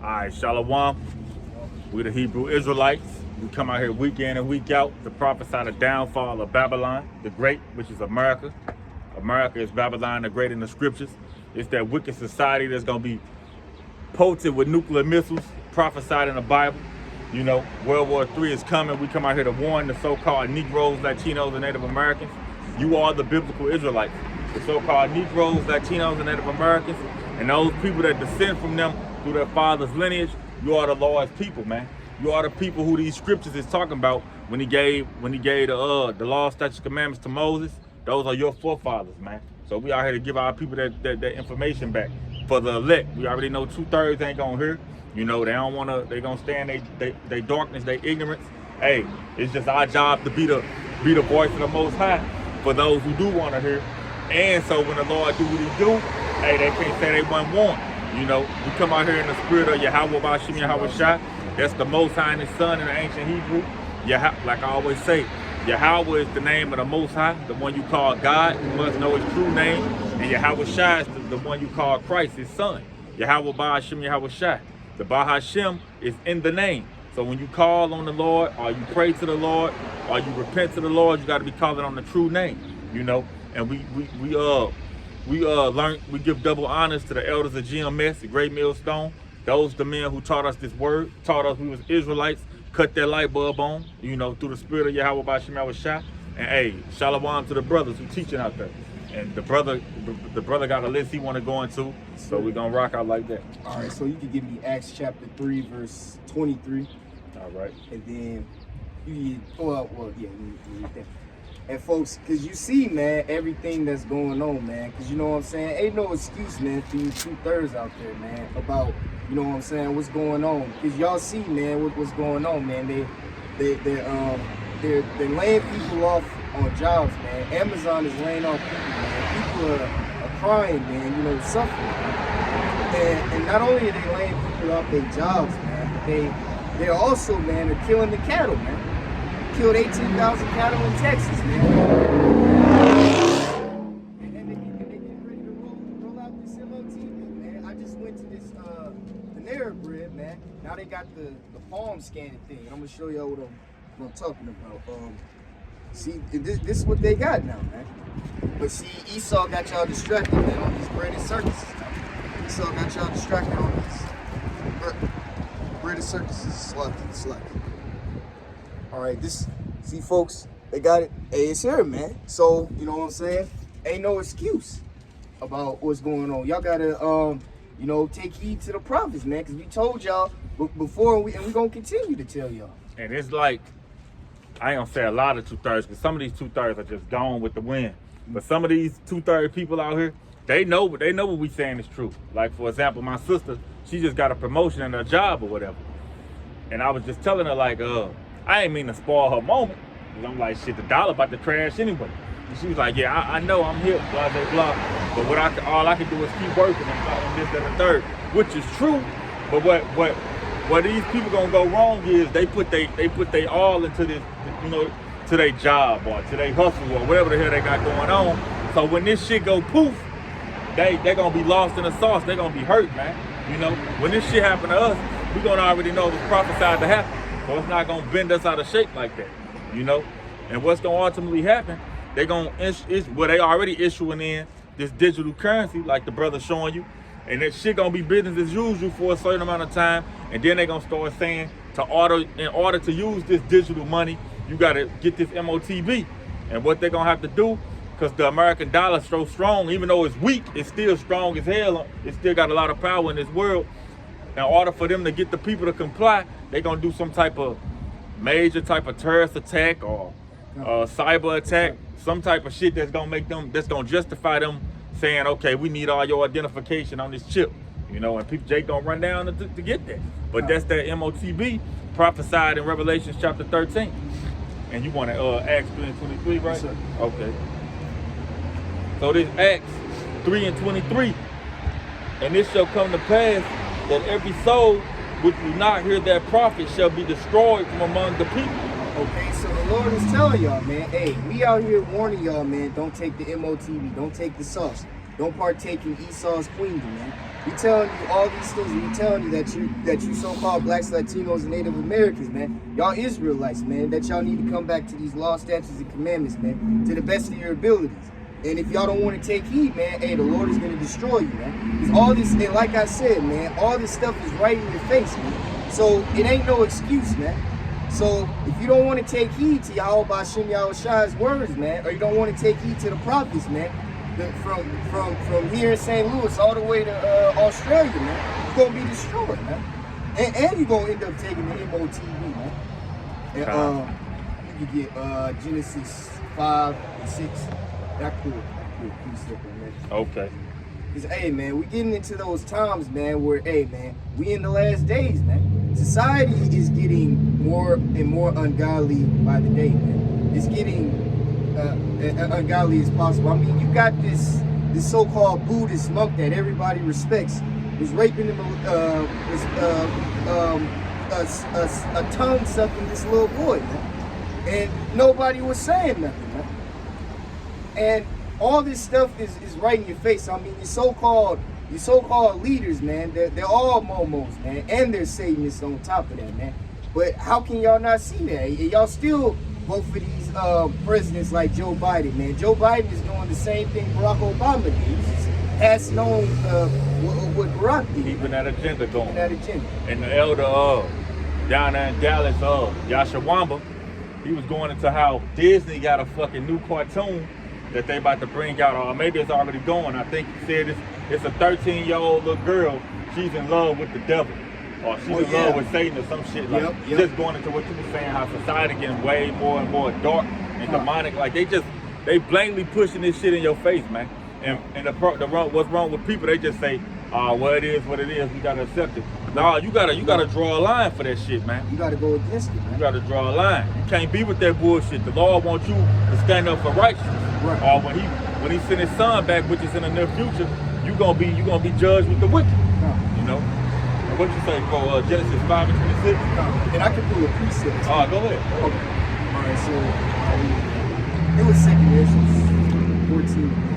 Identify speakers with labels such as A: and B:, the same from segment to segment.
A: All right, Shalom. We're the Hebrew Israelites. We come out here week in and week out to prophesy the downfall of Babylon the Great, which is America. America is Babylon the Great in the scriptures. It's that wicked society that's going to be potent with nuclear missiles, prophesied in the Bible. You know, World War III is coming. We come out here to warn the so-called Negroes, Latinos, and Native Americans. You are the biblical Israelites. The so-called Negroes, Latinos, and Native Americans, and those people that descend from them through their father's lineage, you are the Lord's people, man. You are the people who these scriptures is talking about when he gave the law, statutes, commandments to Moses. Those are your forefathers, man. So we out here to give our people that information back. For the elect, we already know 2/3 ain't gonna hear. You know, they don't wanna, they gonna stay in they darkness, they ignorance. Hey, it's just our job to be the voice of the Most High for those who do wanna hear. And so when the Lord do what he do, hey, they can't say they wasn't warned. You know, we come out here in the spirit of Yahweh Bashim Yahweh Shah. That's the Most High and his son in the ancient Hebrew. Like I always say, Yahweh is the name of the Most High, the one you call God. You must know his true name. And Yahweh Shah is the one you call Christ, his son. Yahweh Bashim Yahweh Shah. The Bahashem is in the name. So when you call on the Lord, or you pray to the Lord, or you repent to the Lord, you got to be calling on the true name. You know, and we give double honors to the elders of GMS, the Great Millstone. Those the men who taught us this word, taught us we was Israelites, cut that light bulb on, you know, through the spirit of Yahweh Bashim Yahweh Shah. And hey, shalom to the brothers who teaching out there. And the brother got a list he want to go into, so we're gonna rock out like that.
B: All right, so you can give me Acts chapter 3, verse 23.
A: All right.
B: And then you you read that. And folks, because you see, man, everything that's going on, man, because you know what I'm saying? Ain't no excuse, man, for you 2/3 out there, man, about, you know what I'm saying, what's going on. Because y'all see, man, what's going on, man. They're laying people off on jobs, man. Amazon is laying off people, man. People are crying, man, you know, suffering. And not only are they laying people off their jobs, man, but they're also, man, they're killing the cattle, man. Killed 18,000 cattle in Texas, man. And they getting ready to roll out this MOTV, man. I just went to this Panera Bread, man. Now they got the palm scanning thing. I'm gonna show y'all what I'm talking about. See, this is what they got now, man. But see, Esau got y'all distracted, man, on these breaded circuses. Esau got y'all distracted on these breaded circuses. Slucky. All right, see folks, they got it. Hey, it's here, man. So, you know what I'm saying? Ain't no excuse about what's going on. Y'all gotta, you know, take heed to the prophets, man, because we told y'all before, and we gonna continue to tell y'all.
A: And it's like, I ain't gonna say a lot of 2/3, because some of these 2/3 are just gone with the wind. But some of these 2/3 people out here, they know what we saying is true. Like, for example, my sister, she just got a promotion in her job or whatever. And I was just telling her, like, I ain't mean to spoil her moment. Cause I'm like, shit, the dollar about to crash anyway. And she was like, yeah, I know, I'm here, blah, blah, blah. But all I can do is keep working and this, that, and the third, which is true. But what these people gonna go wrong is they put they all into this, you know, to their job or to their hustle or whatever the hell they got going on. So when this shit go poof, they gonna be lost in the sauce. They gonna be hurt, man. You know, when this shit happen to us, we gonna already know it's prophesied to happen. So it's not gonna bend us out of shape like that, you know. And what's gonna ultimately happen? They already issuing in this digital currency, like the brother showing you, and that shit gonna be business as usual for a certain amount of time. And then they gonna start saying in order to use this digital money, you gotta get this MOTB. And what they're gonna have to do, because the American dollar is so strong, even though it's weak, it's still strong as hell. It still got a lot of power in this world. In order for them to get the people to comply, they're gonna do some type of major type of terrorist attack or cyber attack, some type of shit that's gonna justify them saying, okay, we need all your identification on this chip, you know, and people Jake gonna run down to get that. But that's that MOTB prophesied in Revelation chapter 13. And you want to Acts 3 and 23, right?
B: Yes,
A: okay. So this Acts 3 and 23, and this shall come to pass that every soul which will not hear that prophet shall be destroyed from among the people.
B: Okay, so the Lord is telling y'all, man, hey, we out here warning y'all, man, don't take the MOTV, don't take the sauce. Don't partake in Esau's queendom, man. We telling you all these things, and we telling you that you so-called blacks, Latinos, and Native Americans, man, y'all Israelites, man, that y'all need to come back to these laws, statutes, and commandments, man, to the best of your abilities. And if y'all don't want to take heed, man, hey, the Lord is going to destroy you, man. Because all this, and like I said, man, all this stuff is right in your face, man. So it ain't no excuse, man. So if you don't want to take heed to Yahweh Hashem Yahushai's words, man, or you don't want to take heed to the prophets, man, from here in St. Louis all the way to Australia, man, you're gonna be destroyed, man. And you're gonna end up taking the MOTV, man. And you can get Genesis 5 and 6. That cool. Pretty simple, man.
A: Okay.
B: Cause hey, man, we getting into those times, man, where hey, man, we in the last days, man. Society is getting more and more ungodly by the day, man. It's getting ungodly as possible. I mean, you got this so-called Buddhist monk that everybody respects was raping him, a tongue sucking this little boy, man. And nobody was saying nothing, man. And all this stuff is right in your face. I mean, your so-called leaders, man, they're all momos, man, and they're Satanists on top of that, man. But how can y'all not see that? Y'all still vote for these presidents like Joe Biden, man. Joe Biden is doing the same thing Barack Obama did. He's just passing on what Barack did.
A: Keeping that agenda going.
B: Keeping that agenda.
A: And the elder down there in Dallas, Yashawamba, he was going into how Disney got a fucking new cartoon that they about to bring out, or maybe it's already going. I think he said it's a 13-year-old little girl. She's in love with the devil. Or she's in love with Satan or some shit. Like, just going into what you were saying, how society getting way more and more dark and demonic. Like, they blatantly pushing this shit in your face, man. And what's wrong with people, they just say, well, it is what it is, we gotta accept it. No, you gotta draw a line for that shit, man.
B: You gotta go against it, man.
A: You gotta draw a line. You can't be with that bullshit. The Lord wants you to stand up for righteousness.
B: Right.
A: Or when he send his son back, which is in the near future, you gonna be judged with the wicked. You know? And what you say for Genesis 5 and 26?
B: And I can pull a precept.
A: Go ahead.
B: Okay. Alright, so it was 2nd Ezra 14.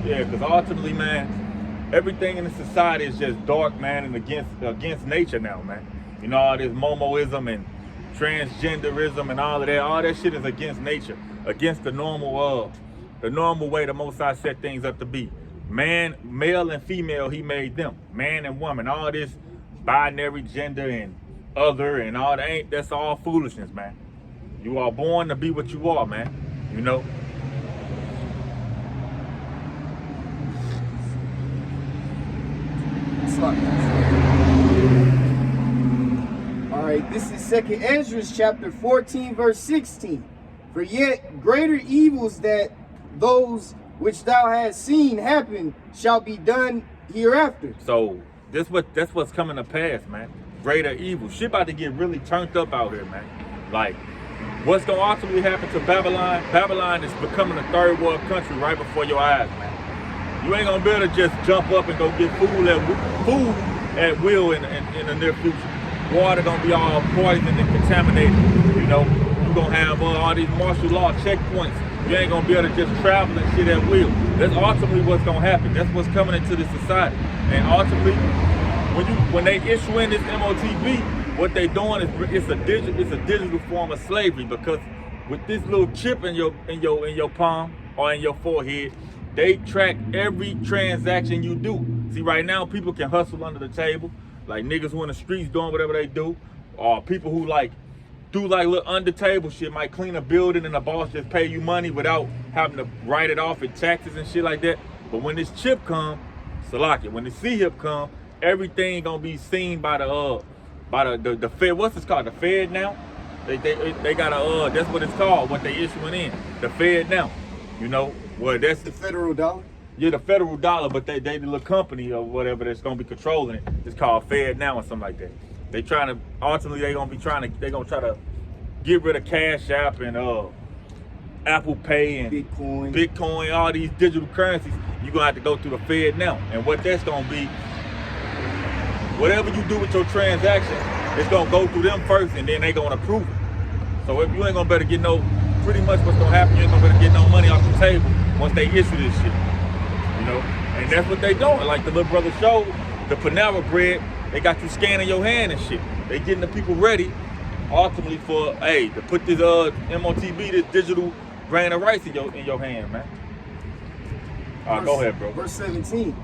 A: Yeah, because ultimately, man, everything in the society is just dark, man, and against nature now, man. You know, all this momoism and transgenderism and all that shit is against nature, against the normal way the Most High set things up to be. Man, male and female, he made them. Man and woman, all this binary gender and other and all that's all foolishness, man. You are born to be what you are, man. You know?
B: Alright, this is 2nd Ezra chapter 14 verse 16. For yet greater evils that those which thou hast seen happen shall be done hereafter.
A: So that's what's coming to pass, man. Greater evil. Shit about to get really turned up out here, man. Like, what's gonna ultimately happen to Babylon? Babylon is becoming a third world country right before your eyes, man. You ain't gonna be able to just jump up and go get food at will in the near future. Water gonna be all poisoned and contaminated. You know, you gonna have all these martial law checkpoints. You ain't gonna be able to just travel and shit at will. That's ultimately what's gonna happen. That's what's coming into this society. And ultimately, when they issue in this MOTV, what they doing is it's a digital form of slavery, because with this little chip in your palm or in your forehead, they track every transaction you do. See, right now, people can hustle under the table, like niggas who in the streets doing whatever they do, or people who do little under table shit, might clean a building and the boss just pay you money without having to write it off in taxes and shit like that. But when this chip come, Salaki, when the C-hip come, everything gonna be seen by the Fed. What's this called? The Fed now? They got that's what it's called, what they issuing in. The Fed now. You know, well, that's
B: the federal dollar.
A: Yeah, the federal dollar, but they the little company or whatever that's gonna be controlling it. It's called Fed now or something like that. They ultimately they gonna try to get rid of Cash App and Apple Pay and Bitcoin, all these digital currencies. You're gonna have to go through the Fed now. And what that's gonna be, whatever you do with your transaction, it's gonna go through them first and then they gonna approve it. So if you ain't gonna better get pretty much what's gonna happen, you ain't gonna better get no money off the table once they issue this shit. You know? And that's what they doing. Like the little brother showed, the Panera bread, they got you scanning your hand and shit. They getting the people ready, ultimately for, hey, to put this MOTB, this digital grain of rice in your hand, man. All right, go ahead, bro.
B: Verse 17.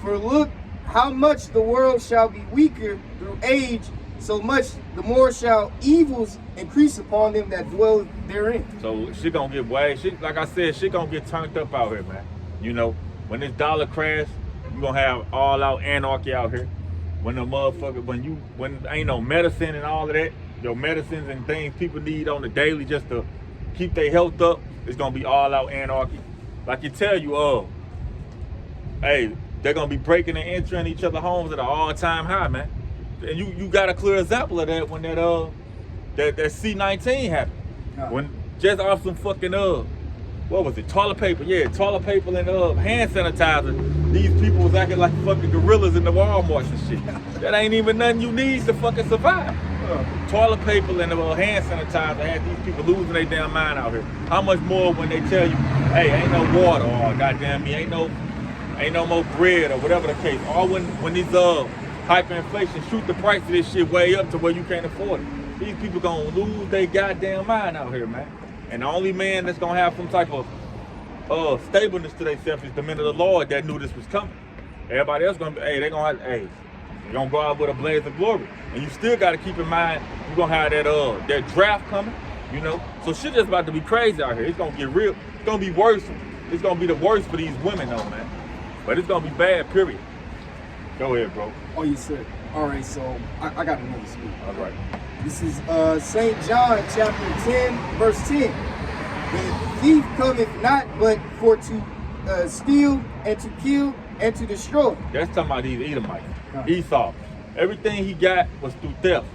B: For look, how much the world shall be weaker through age, so much the more shall evils increase upon them that dwell therein.
A: So shit gonna get way, like I said, shit gonna get turned up out here, man. You know, when this dollar crash, you gonna have all out anarchy out here. When the motherfucker, when ain't no medicine and all of that, your medicines and things people need on the daily just to keep their health up, it's gonna be all out anarchy. Like you tell you, hey, they're gonna be breaking and entering each other's homes at an all-time high, man. And you got a clear example of that when that C-19 happened. When just off some fucking what was it? Toilet paper, yeah, toilet paper and hand sanitizer. These people was acting like fucking gorillas in the Walmarts and shit. That ain't even nothing you need to fucking survive. Toilet paper and hand sanitizer had these people losing their damn mind out here. How much more when they tell you, hey, ain't no water, or goddamn me, ain't no more bread, or whatever the case. Or when these hyperinflation shoot the price of this shit way up to where you can't afford it. These people gonna lose their goddamn mind out here, man. And the only man that's gonna have some type of stableness to themselves is the men of the Lord that knew this was coming. Everybody else gonna be, they're gonna go out with a blaze of glory. And you still gotta keep in mind, you're gonna have that draft coming, you know? So shit just about to be crazy out here. It's gonna get real, it's gonna be worse. It's gonna be the worst for these women though, man. But it's gonna be bad, period. Go ahead, bro.
B: Oh, you said. All right, so I got another speak.
A: All right.
B: This is St. John chapter 10, verse 10. The thief cometh not but for to steal and to kill and to destroy.
A: That's talking about these Edomites. Esau. Everything he got was through theft,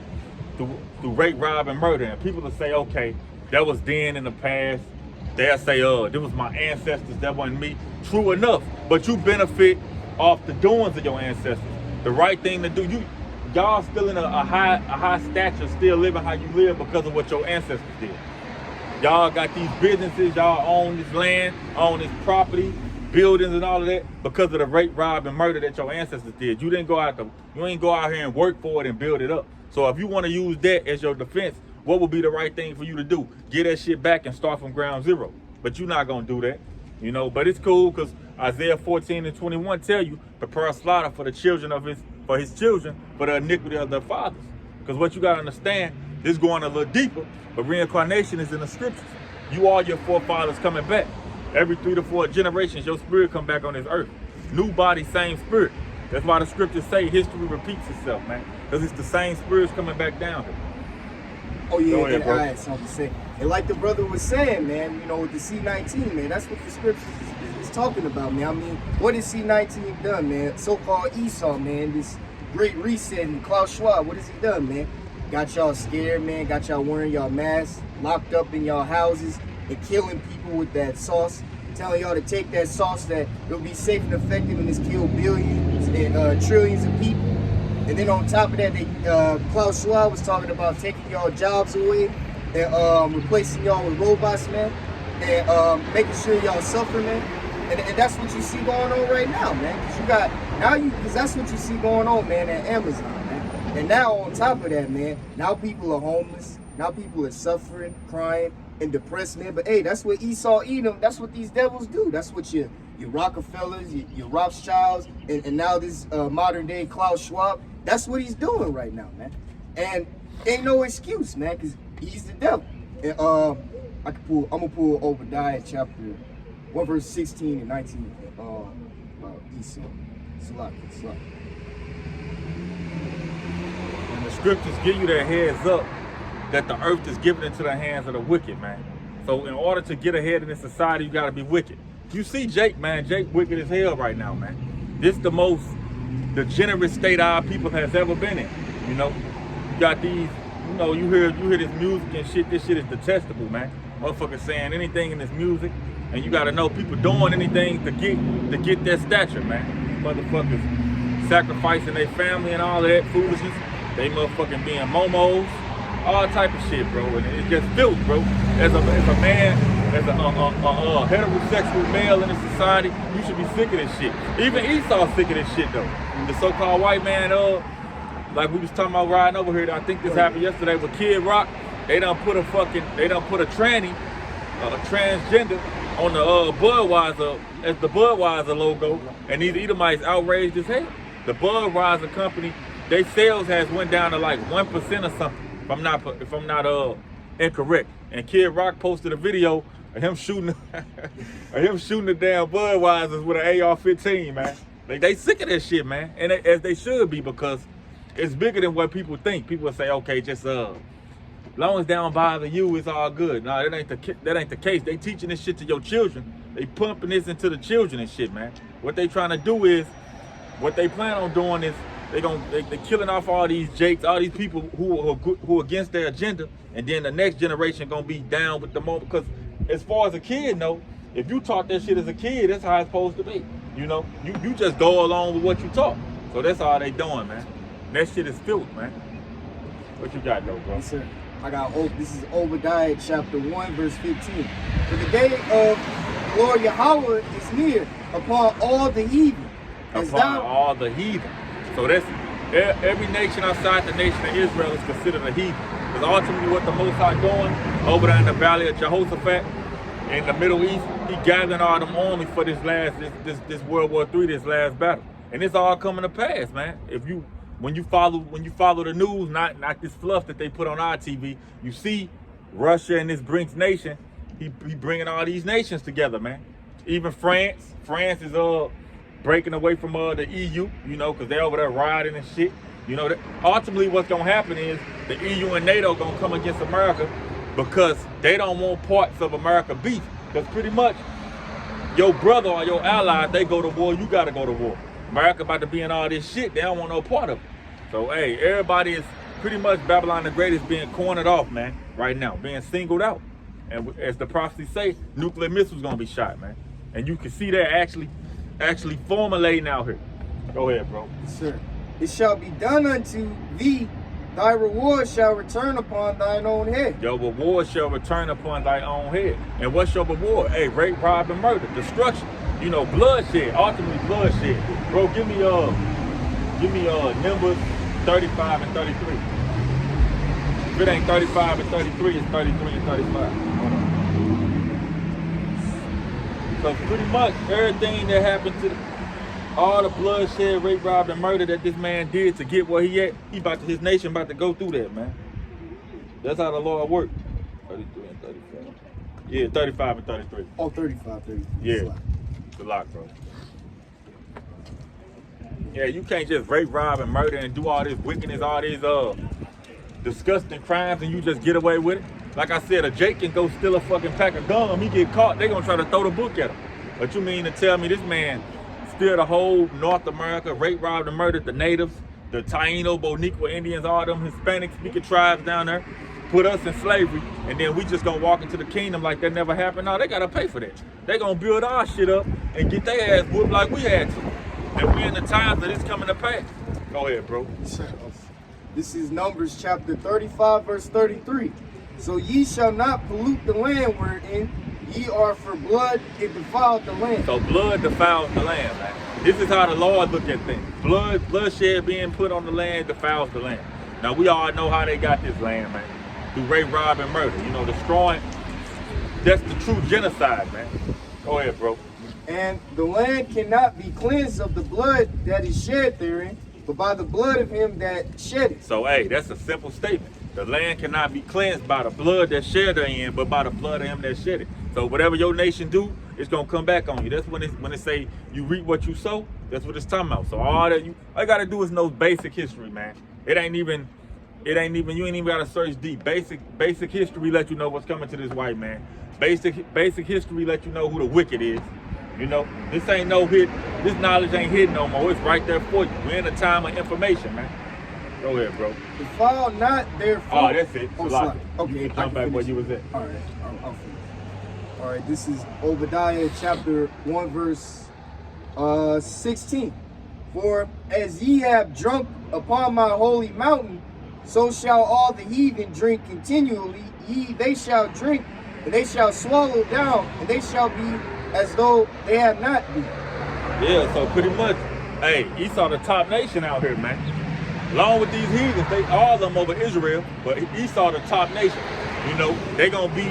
A: through rape, rob, and murder. And people will say, okay, that was then in the past. They'll say, this was my ancestors, that wasn't me. True enough, but you benefit off the doings of your ancestors. The right thing to do. Y'all still in a high stature, still living how you live because of what your ancestors did. Y'all got these businesses, y'all own this land, own this property, buildings and all of that because of the rape, rob, and murder that your ancestors did. You ain't go out here and work for it and build it up. So if you want to use that as your defense, what would be the right thing for you to do? Get that shit back and start from ground zero. But you're not gonna do that, you know. But it's cool because Isaiah 14:21 tell you, prepare a slaughter for the children of his children for the iniquity of their fathers. Because what you gotta understand, this is going a little deeper, but reincarnation is in the scriptures. You are your forefathers coming back. Every 3 to 4 generations, your spirit come back on this earth. New body, same spirit. That's why the scriptures say history repeats itself, man. Because it's the same spirits coming back down here.
B: Oh yeah, and I had something to say. And like the brother was saying, man, you know, with the C-19, man, that's what the scriptures is talking about, man. I mean, what has C-19 done, man? So-called Esau, man, this great reset and Klaus Schwab, what has he done, man? Got y'all scared, man, got y'all wearing y'all masks, locked up in y'all houses, and killing people with that sauce, telling y'all to take that sauce that it'll be safe and effective and it's killed billions and trillions of people. And then on top of that, Klaus Schwab was talking about taking y'all jobs away and replacing y'all with robots, man, and making sure y'all suffer, man. And that's what you see going on right now, man. Because that's what you see going on, man, at Amazon, man. And now on top of that, man, now people are homeless. Now people are suffering, crying, and depressed, man. But hey, that's what Esau Edom, that's what these devils do. That's what your Rockefellers, your Rothschilds, and now this modern day Klaus Schwab, that's what he's doing right now, man. And ain't no excuse, man, because he's the devil. And I'm gonna pull Obadiah chapter 1 verse 16 and 19 Esau. Salaki.
A: And the scriptures give you that heads up that the earth is given into the hands of the wicked, man. So in order to get ahead in this society, you gotta be wicked. You see Jake, man, Jake wicked as hell right now, man. This the most degenerate state our people has ever been in, you know. You got these, you know, you hear this music and shit, this shit is detestable, man. Motherfuckers saying anything in this music, and you gotta know people doing anything to get that stature, man. Motherfuckers sacrificing their family and all of that foolishness. They motherfucking being momos, all type of shit, bro. And it's just filth, bro. As a man as a heterosexual male in a society, you should be sick of this shit. Even Esau's sick of this shit though. The so-called white man, like we was talking about riding over here. I think this happened yesterday with Kid Rock. They done put a tranny, a transgender on the Budweiser as the Budweiser logo, and these Edomites outraged as hell. The Budweiser company, their sales has went down to like 1% or something. If I'm not incorrect. And Kid Rock posted a video of him shooting the damn Budweisers with an AR-15, man. They sick of that shit, man, and as they should be, because it's bigger than what people think. People say, okay, just long as they don't bother you, it's all good. No, that ain't the case. They teaching this shit to your children. They pumping this into the children and shit, man. What they trying to do is, what they plan on doing is, they killing off all these jakes, all these people who are against their agenda, and then the next generation gonna be down with the moment. Because as far as a kid, if you taught that shit as a kid, that's how it's supposed to be. You know, you just go along with what you taught. So that's all they doing, man. And that shit is filth, man. What you got though, bro?
B: Yes, sir. This is Obadiah chapter 1, verse 15. For the day of Lord Yahweh is near upon all the heathen.
A: All the heathen. So that's every nation outside the nation of Israel is considered a heathen. Because ultimately what the Most High doing over there in the valley of Jehoshaphat in the Middle East, he gathering all them armies for this World War III, this last battle. And it's all coming to pass, man. When you follow the news, not this fluff that they put on our TV, you see Russia and this BRICS nation, he bringing all these nations together, man. Even France is breaking away from the EU, you know, because they're over there riding and shit. You know, ultimately what's gonna happen is the EU and NATO gonna come against America because they don't want parts of America beef. Because pretty much your brother or your ally, if they go to war, you gotta go to war. America about to be in all this shit, they don't want no part of it. So hey, everybody is pretty much, Babylon the Great is being cornered off, man, right now, being singled out. And as the prophecies say, nuclear missiles gonna be shot, man. And you can see that actually formulating out here. Go ahead, bro.
B: Yes, sir. It shall be done unto thee, thy reward shall return upon thine own head.
A: Your reward shall return upon thy own head. And what's your reward? Hey, rape, rob, and murder, destruction. You know, bloodshed, ultimately bloodshed. Bro, give me Numbers 35 and 33. If it ain't 35 and 33, it's 33 and 35. Hold on. So pretty much everything that happened to all the bloodshed, rape, rob, and murder that this man did to get where he at, his nation about to go through that, man. That's how the Lord works. 33 and 35. Yeah, 35 and 33.
B: Oh, 35, 30.
A: Yeah. It's a lot, bro. Yeah, you can't just rape, rob, and murder and do all this wickedness, all these disgusting crimes, and you just get away with it. Like I said, a Jake can go steal a fucking pack of gum, he get caught, they gonna try to throw the book at him. But you mean to tell me this man steal the whole North America, rape, robbed, and murdered the natives, the Taino, Boniqua Indians, all them Hispanic speaking tribes down there, put us in slavery, and then we just gonna walk into the kingdom like that never happened? No, they gotta pay for that. They gonna build our shit up and get their ass whooped like we had to. And we in the times that it's coming to pass. Go ahead, bro.
B: This is Numbers chapter 35, verse 33. So ye shall not pollute the land wherein ye are, for blood it defiled the land.
A: So blood defiles the land, man. This is how the Lord look at things. Bloodshed being put on the land defiles the land. Now we all know how they got this land, man. Through rape, rob, and murder. You know, destroying. That's the true genocide, man. Go ahead, bro.
B: And the land cannot be cleansed of the blood that is shed therein, but by the blood of him that shed it.
A: So, hey, that's a simple statement. The land cannot be cleansed by the blood that shed therein, but by the blood of him that shed it. So whatever your nation do, it's gonna come back on you. That's when it say you reap what you sow. That's what it's talking about. So all you gotta do is know basic history, man. You ain't even gotta search deep. Basic history let you know what's coming to this white man. Basic history let you know who the wicked is. You know, this knowledge ain't hidden no more. It's right there for you. We're in a time of information, man. Go ahead, bro.
B: Defile not their fruit.
A: Oh, that's it.
B: Okay,
A: you can jump back where you was at.
B: All right, I'll finish. All right, this is Obadiah chapter 1, verse 16. For as ye have drunk upon my holy mountain, so shall all the heathen drink continually. They shall drink and they shall swallow down, and they shall be as though they have not been.
A: Yeah, so pretty much, hey, Esau the top nation out here, man. Along with these heathens, they all of them over Israel, but Esau the top nation. You know, they gonna be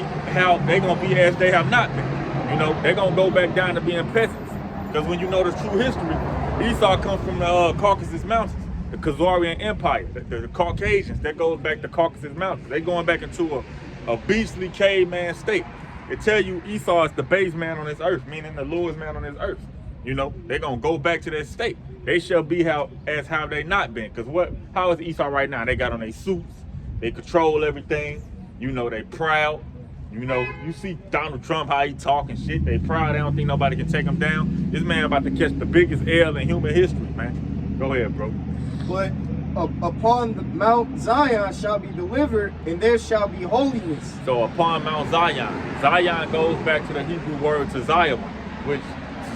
A: as they have not been. You know, they're gonna go back down to being peasants. Because when you know the true history, Esau comes from the Caucasus Mountains, the Khazarian Empire, the Caucasians. That goes back to Caucasus Mountains. They going back into a beastly caveman state. It tell you Esau is the base man on this earth, meaning the lowest man on this earth. You know, they're gonna go back to that state. They shall be how they not been. Because how is Esau right now? They got on their suits, they control everything, you know, they proud. You know, you see Donald Trump, how he talk and shit. They proud, they don't think nobody can take him down. This man about to catch the biggest L in human history, man. Go ahead, bro.
B: But upon the Mount Zion shall be delivered, and there shall be holiness.
A: So upon Mount Zion, Zion goes back to the Hebrew word Tzion, which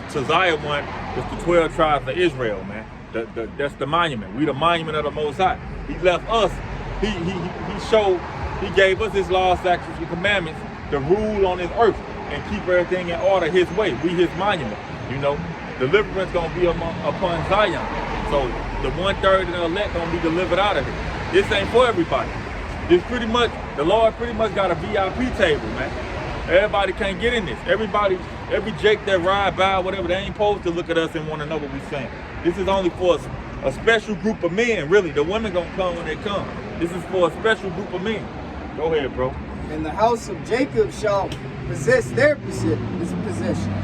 A: Tzion is the 12 tribes of Israel, man. That's the monument. We the monument of the Most High. He left us. He gave us his laws, statutes, and commandments to rule on this earth and keep everything in order his way. We his monument. You know, deliverance gonna be upon Zion. So the 1/3 of the elect gonna be delivered out of it. This ain't for everybody. This pretty much, the Lord pretty much got a VIP table, man. Everybody can't get in this. Every Jake that ride by, whatever, they ain't supposed to look at us and want to know what we saying. This is only for a special group of men, really. The women gonna come when they come. This is for a special group of men. Go ahead, bro.
B: And the house of Jacob shall possess their possessions.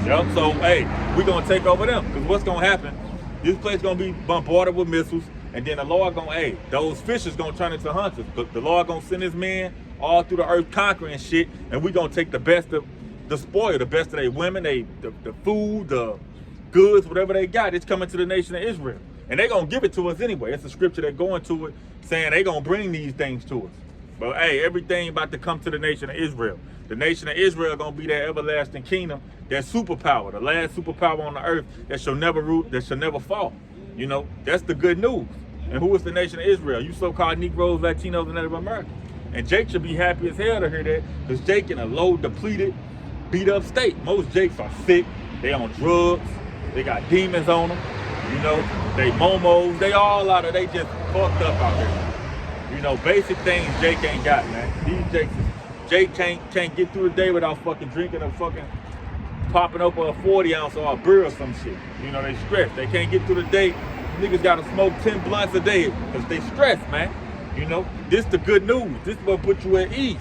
A: Yep, so, hey, we're going to take over them. Because what's going to happen, this place going to be bombarded with missiles, and then the Lord going to, hey, those fishers going to turn into hunters. But the Lord going to send his men all through the earth conquering shit, and we're going to take the best of the spoil, the best of their women, the food, the goods, whatever they got. It's coming to the nation of Israel. And they're going to give it to us anyway. It's a scripture that going to it saying they're going to bring these things to us. But hey, everything about to come to the nation of Israel. The nation of Israel gonna be that everlasting kingdom, that superpower, the last superpower on the earth that shall never root, that shall never fall. You know, that's the good news. And who is the nation of Israel? You so-called Negroes, Latinos, and Native Americans. And Jake should be happy as hell to hear that, because Jake in a low, depleted, beat up state. Most Jakes are sick, they on drugs, they got demons on them, you know, they momos, they just fucked up out here. You know, basic things Jake ain't got, man. Jake can't get through the day without fucking drinking or fucking popping up a 40 ounce or a beer or some shit. You know, they stressed. They can't get through the day. Niggas gotta smoke 10 blunts a day because they stressed, man. You know, this the good news. This is what put you at ease.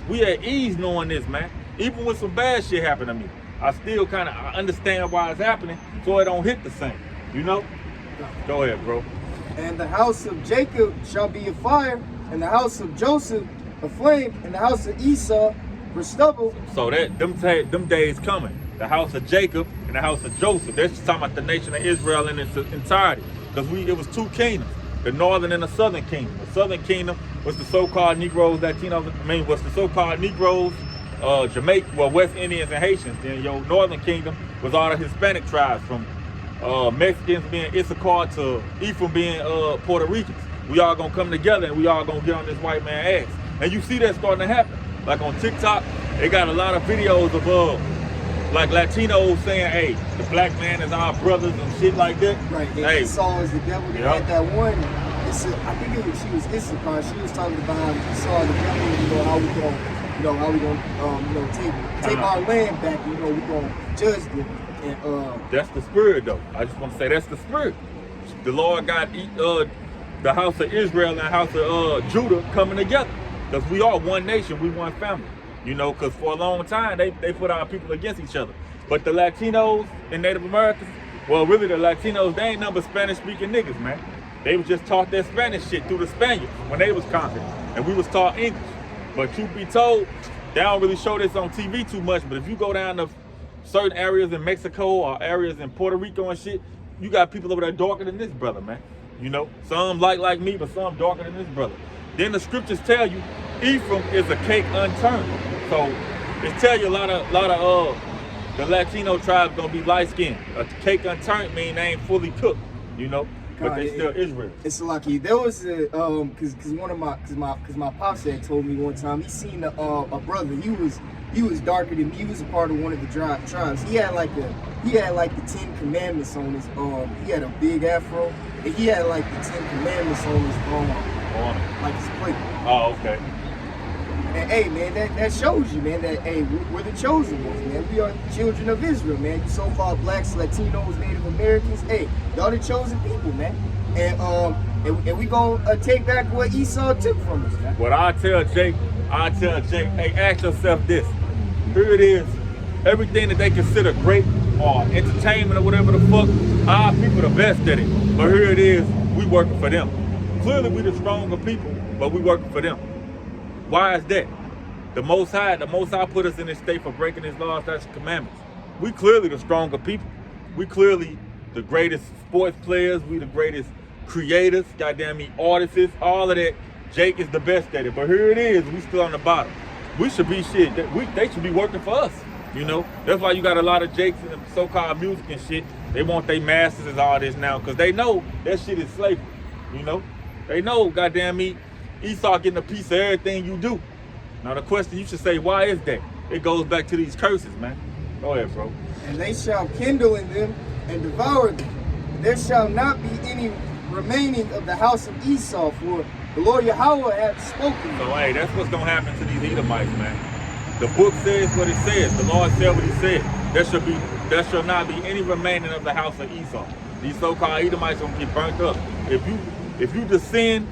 A: We at ease knowing this, man. Even when some bad shit happened to me, I still I understand why it's happening, so it don't hit the same. You know? Go ahead, bro.
B: And the house of Jacob shall be a fire, and the house of Joseph a flame, and the house of Esau for stubble.
A: So them days coming. The house of Jacob and the house of Joseph. That's just talking about the nation of Israel in its entirety. Because it was two kingdoms, the northern and the southern kingdom. The southern kingdom was the so-called Negroes, Latinos, was the so-called Negroes, West Indians and Haitians. Then your northern kingdom was all the Hispanic tribes, from Mexicans being Issachar to Ephraim being Puerto Ricans. We all gonna come together and we all gonna get on this white man ass. And you see that starting to happen. Like on TikTok, they got a lot of videos of like Latinos saying, hey, the black man is our brothers and shit like that.
B: Right, and
A: hey.
B: Esau is the devil. They had that one, I think she was Issachar, she was talking about Esau the devil, how we gonna take our land back, we gonna judge them. And,
A: that's the spirit, though. I just want to say that's the spirit. The Lord got the house of Israel and the house of Judah coming together, because we are one nation, we one family. You know, because for a long time they put our people against each other. But the Latinos and Native Americans, well, really the Latinos, they ain't nothing but Spanish-speaking niggas, man. They was just taught that Spanish shit through the Spaniards when they was conquered, and we was taught English. But truth be told, they don't really show this on TV too much. But if you go down to certain areas in Mexico or areas in Puerto Rico and shit, you got people over there darker than this brother, man. You know, some like me, but some darker than this brother. Then the scriptures tell you Ephraim is a cake unturned. So it tell you a lot of the Latino tribes gonna be light skinned. A cake unturned mean they ain't fully cooked. You know, but they still Israel.
B: It's lucky. There was a cause one of my pops had told me one time he seen a brother. He was darker than me. He was a part of one of the tribes. He had like the 10 Commandments on his he had a big afro, and he had like the 10 Commandments on his like his plate.
A: Oh, okay.
B: And hey, man, that shows you, man, that hey, we're the chosen ones, man. We are the children of Israel, man. You so-called blacks, Latinos, Native Americans, hey, y'all the chosen people, man. And we gonna take back what Esau took from us, man.
A: What I tell Jake, hey, ask yourself this. Here it is. Everything that they consider great or entertainment or whatever the fuck, our people the best at it. But here it is, we working for them. Clearly we the stronger people, but we working for them. Why is that? The Most High put us in this state for breaking his laws, statutes, and commandments. We clearly the stronger people. We clearly the greatest sports players. We the greatest creators, goddamn me, artists, all of that. Jake is the best at it. But here it is, we still on the bottom. We should be shit. They should be working for us. You know? That's why you got a lot of Jakes in the so-called music and shit. They want their masters and all this now, because they know that shit is slavery. You know? They know, goddamn me, Esau getting a piece of everything you do. Now the question you should say, why is that? It goes back to these curses, man. Go ahead, bro.
B: And they shall kindle in them and devour them. There shall not be any remaining of the house of Esau, for the Lord Yahweh hath spoken.
A: So hey, that's what's gonna happen to these Edomites, man. The book says what it says. The Lord said what he said. There shall not be any remaining of the house of Esau. These so-called Edomites gonna get burnt up. If you descend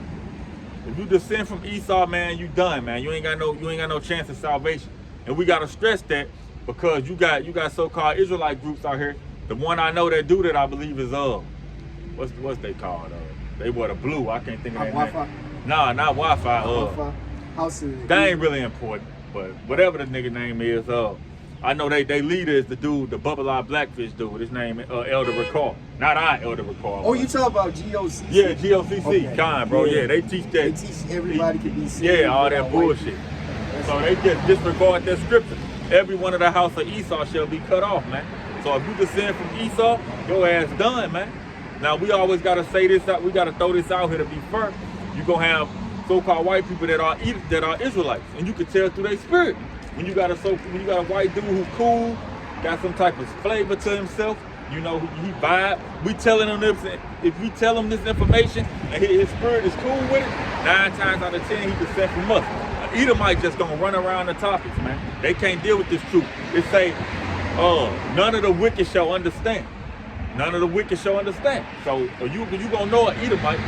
A: from Esau, man, you done, man. You ain't got no chance of salvation. And we gotta stress that, because you got so-called Israelite groups out here. The one I know that do that, I believe, is what's they called? They were the blue. I can't think of that
B: Wi-Fi.
A: name. Nah, not Wi-Fi.
B: Wi-Fi. House of
A: That ain't really important, but whatever the nigga name is, I know they leader is the dude, the bubble eye blackfish dude. His name Elder Ricard. Not I, Elder Ricard.
B: Oh, you talk about GOCC?
A: Yeah, GOCC,
B: okay.
A: Kind, bro. Yeah, they teach that.
B: They teach everybody can be saved.
A: Yeah, all that bullshit. So they just disregard that scripture. Every one of the house of Esau shall be cut off, man. So if you descend from Esau, your ass done, man. Now we always gotta say this out. We gotta throw this out here to be fair. You gonna have so-called white people that are Israelites, and you can tell through their spirit. When you got a white dude who cool, got some type of flavor to himself, you know, he vibe. We telling him this. If we tell him this information and his spirit is cool with it, 9 times out of 10 he descend from us. An Edomite just gonna run around the topics, man. They can't deal with this truth. It say, none of the wicked shall understand. None of the wicked shall understand. So you gonna know an Edomite.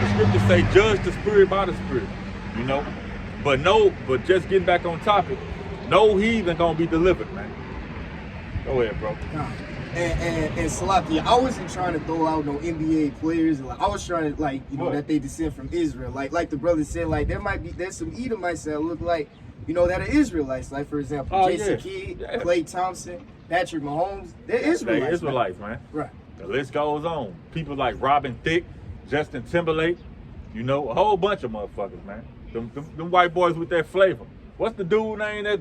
A: The scriptures say, judge the spirit by the spirit. You know, but just getting back on topic. No heathen gonna be delivered, man. Go ahead, bro.
B: And Salaki, I wasn't trying to throw out no NBA players. Like, I was trying to, like, you know, that they descend from Israel. Like the brother said, like there's some Edomites that look like, you know, that are Israelites. Like, for example, Jason Kidd, Klay Thompson, Patrick Mahomes. They're Israelites.
A: They're Israelites, man.
B: Right.
A: The list goes on. People like Robin Thicke, Justin Timberlake, you know, a whole bunch of motherfuckers, man. Them white boys with that flavor. What's the dude name? That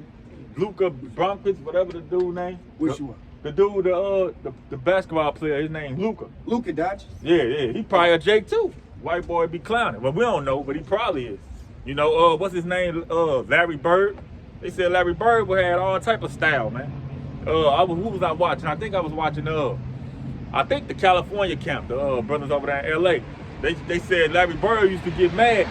A: Luka Doncic, whatever the dude name.
B: Which one?
A: The dude, the basketball player. His name Luka.
B: Luka Doncic.
A: Yeah. He probably a Jake too. White boy be clowning. Well, we don't know, but he probably is. You know, what's his name? Larry Bird. They said Larry Bird had all type of style, man. Who was I watching? I think I was watching I think the California camp, the brothers over there in LA. They said Larry Bird used to get mad.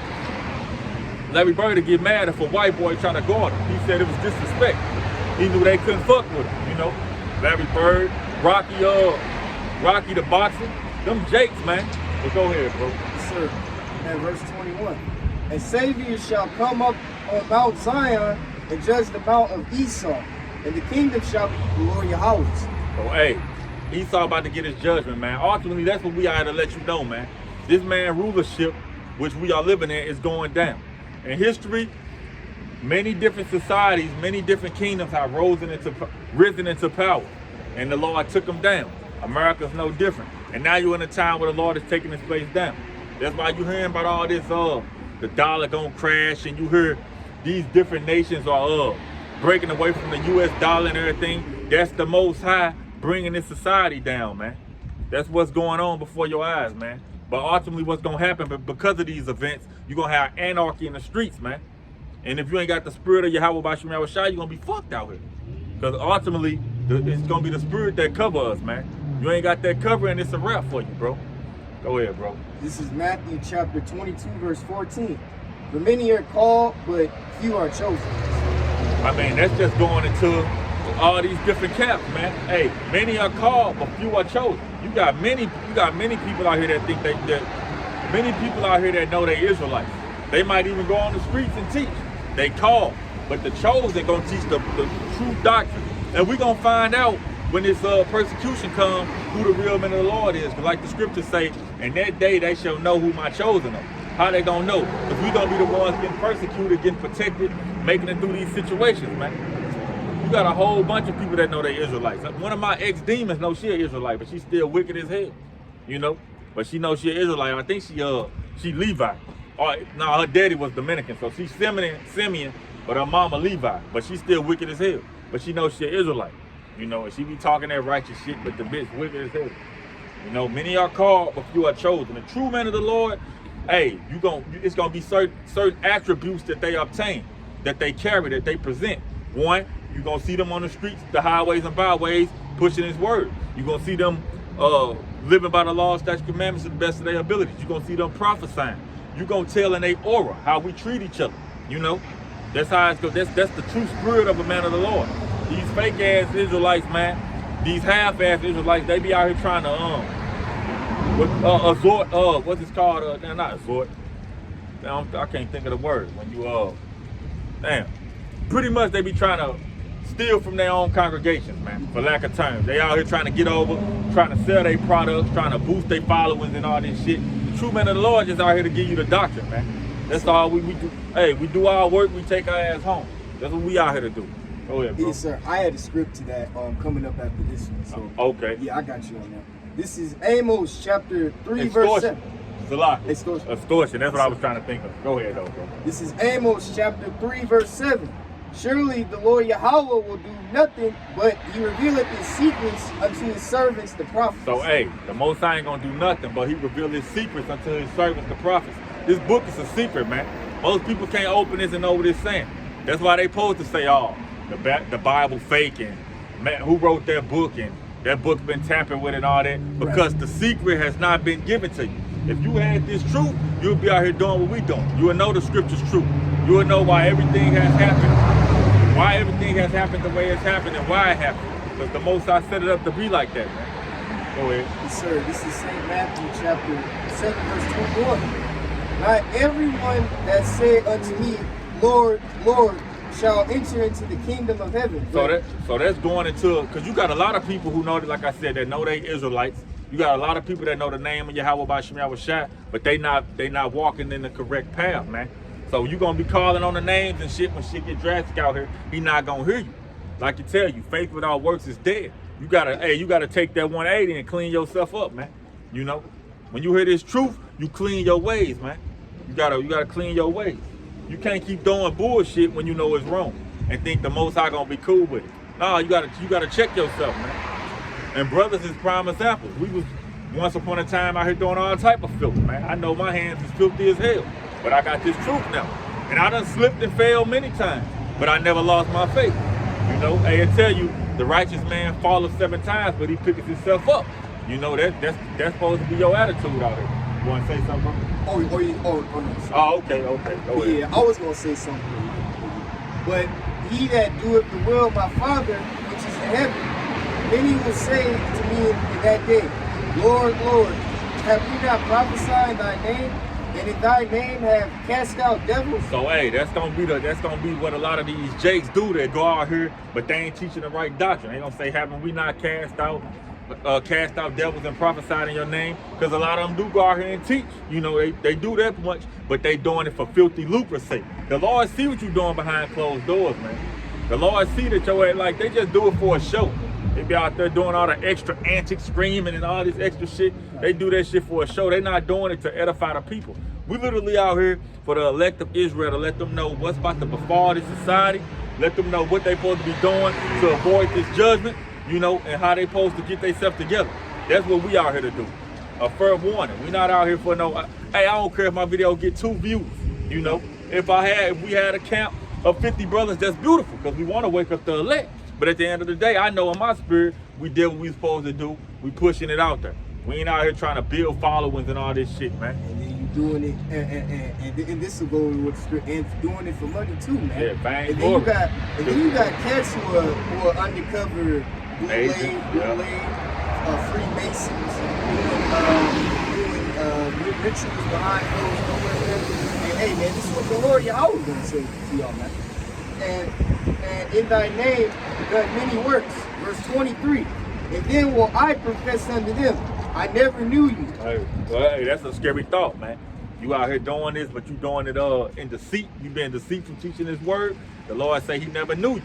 A: Larry Bird would get mad if a white boy trying to guard him. He said it was disrespect. He knew they couldn't fuck with him, you know. Larry Bird, Rocky the boxer, them Jakes, man. But go ahead, bro.
B: Yes, sir. And verse 21. And Savior shall come up on Mount Zion and judge the mount of Esau, and the kingdom shall be the Lord Yahweh's.
A: So, hey, Esau about to get his judgment, man. Ultimately, that's what we ought to let you know, man. This man rulership, which we are living in, is going down. In history, many different societies, many different kingdoms have risen into power, and the Lord took them down. America's no different. And now you're in a time where the Lord is taking this place down. That's why you're hearing about all this, the dollar gonna crash, and you hear these different nations are breaking away from the U.S. dollar and everything. That's the Most High bringing this society down, man. That's what's going on before your eyes, man. But ultimately what's gonna happen, but because of these events, you're gonna have anarchy in the streets, man. And if you ain't got the spirit of Yahweh by Shemel Shai, you're gonna be fucked out here. Because ultimately, it's gonna be the spirit that covers us, man. You ain't got that cover, and it's a wrap for you, bro. Go ahead, bro.
B: This is Matthew chapter 22, verse 14. For many are called, but few are chosen.
A: I mean, that's just going into all these different camps, man. Hey, many are called, but few are chosen. You got many people out here that think many people out here that know they Israelites. They might even go on the streets and teach. They call, but the chosen gonna teach the true doctrine. And we gonna find out when this persecution comes who the real men of the Lord is. Like the scriptures say, in that day they shall know who my chosen are. How they gonna know? Because we gonna be the ones getting persecuted, getting protected, making it through these situations, man. You got a whole bunch of people that know they Israelites. One of my ex-demons knows she an Israelite, but she's still wicked as hell, you know? But she knows she an Israelite. I think she Levi. No, her daddy was Dominican, so she's Simeon, but her mama Levi. But she's still wicked as hell. But she knows she an Israelite, you know? And she be talking that righteous shit, but the bitch wicked as hell. You know, many are called, but few are chosen. The true man of the Lord, hey, it's gonna be certain attributes that they obtain, that they carry, that they present. One, you're gonna see them on the streets, the highways and byways, pushing his word. You're gonna see them living by the law, statutes, commandments to the best of their abilities. You're gonna see them prophesying. You're gonna tell in their aura how we treat each other. You know, that's how it's that's the true spirit of a man of the Lord. These fake ass Israelites, man, these half ass Israelites, they be out here trying to what's it called? Not exhort. I can't think of the word when you pretty much they be trying to steal from their own congregations, man, for lack of terms. They out here trying to get over, trying to sell their products, trying to boost their followings and all this shit. The true man of the Lord just out here to give you the doctrine, man. That's all we do. Hey, we do our work, we take our ass home. That's what we out here to do. Go ahead, bro.
B: Yes, sir. I had a script to that coming up after this one. So
A: okay.
B: Yeah, I got you on that. This is Amos chapter 3, verse 7.
A: Extortion. Extortion. That's what I was trying to think of. Go ahead, though, bro.
B: This is Amos chapter 3, verse 7. Surely the Lord Yahweh will do nothing, but he revealeth his secrets unto his servants, the prophets.
A: So, hey, the Most High ain't gonna do nothing, but he revealed his secrets unto his servants, the prophets. This book is a secret, man. Most people can't open this and know what it's saying. That's why they supposed to say, the Bible fake, and man, who wrote that book, and that book been tampered with and all that, because the secret has not been given to you. If you had this truth, you'll be out here doing what we doing. You will know the scripture's true. You will know why everything has happened the way it's happened and why it happened. Because the Most High set it up to be like that, man. Go ahead.
B: Yes, sir. This is St. Matthew chapter 7, verse 21. Not everyone that said unto me, Lord, Lord, shall enter into the kingdom of heaven.
A: So that's going into, because you got a lot of people who know, like I said, that know they Israelites. You got a lot of people that know the name of Yahweh by Shemel Shai, but they not walking in the correct path, man. So you gonna be calling on the names and shit when shit get drastic out here. He not gonna hear you. Like you tell you, faith without works is dead. You gotta take that 180 and clean yourself up, man. You know, when you hear this truth, you clean your ways, man. You gotta clean your ways. You can't keep doing bullshit when you know it's wrong and think the Most High gonna be cool with it. No, you gotta check yourself, man. And brothers is prime examples. We was once upon a time out here doing all type of filth, man. I know my hands is filthy as hell, but I got this truth now. And I done slipped and failed many times, but I never lost my faith. You know, I tell you, the righteous man falleth 7 times, but he picks himself up. You know, that's supposed to be your attitude out here. You want to say something?
B: No.
A: Okay. Go ahead.
B: Yeah, I was going to say something. But he that doeth the will of my Father, which is in heaven, many will say to me in that day, Lord, Lord, have we not prophesied in thy name? And in thy name have cast out devils?
A: So hey, that's gonna be what a lot of these jakes do. They go out here, but they ain't teaching the right doctrine. They gonna say, haven't we not cast out devils and prophesied in your name? Because a lot of them do go out here and teach. You know, they do that much, but they doing it for filthy lucre's sake. The Lord see what you doing behind closed doors, man. The Lord see that they just do it for a show. They be out there doing all the extra antics, screaming and all this extra shit. They do that shit for a show. They not doing it to edify the people. We literally out here for the elect of Israel to let them know what's about to befall this society. Let them know what they supposed to be doing to avoid this judgment, you know, and how they supposed to get themselves together. That's what we out here to do. a fair warning. We not out here for no, hey, I don't care if my video get 2 views, you know. If we had a camp of 50 brothers, that's beautiful, because we want to wake up the elect. But at the end of the day, I know in my spirit, we did what we supposed to do. We pushing it out there. We ain't out here trying to build followings and all this shit, man.
B: And then you doing it, and this will go with script, and doing it for money too, man.
A: Yeah, bang.
B: And then you got cats who are undercover bootleg, Freemasons, doing rituals behind closed doors. And hey, man, this is what the Lord Yahweh gonna say to y'all, man. And in thy name done many works, verse 23. And then will I profess unto them, I never knew you.
A: Hey, that's a scary thought, man. You out here doing this, but you doing it in deceit. You being deceitful teaching his word. The Lord say he never knew you.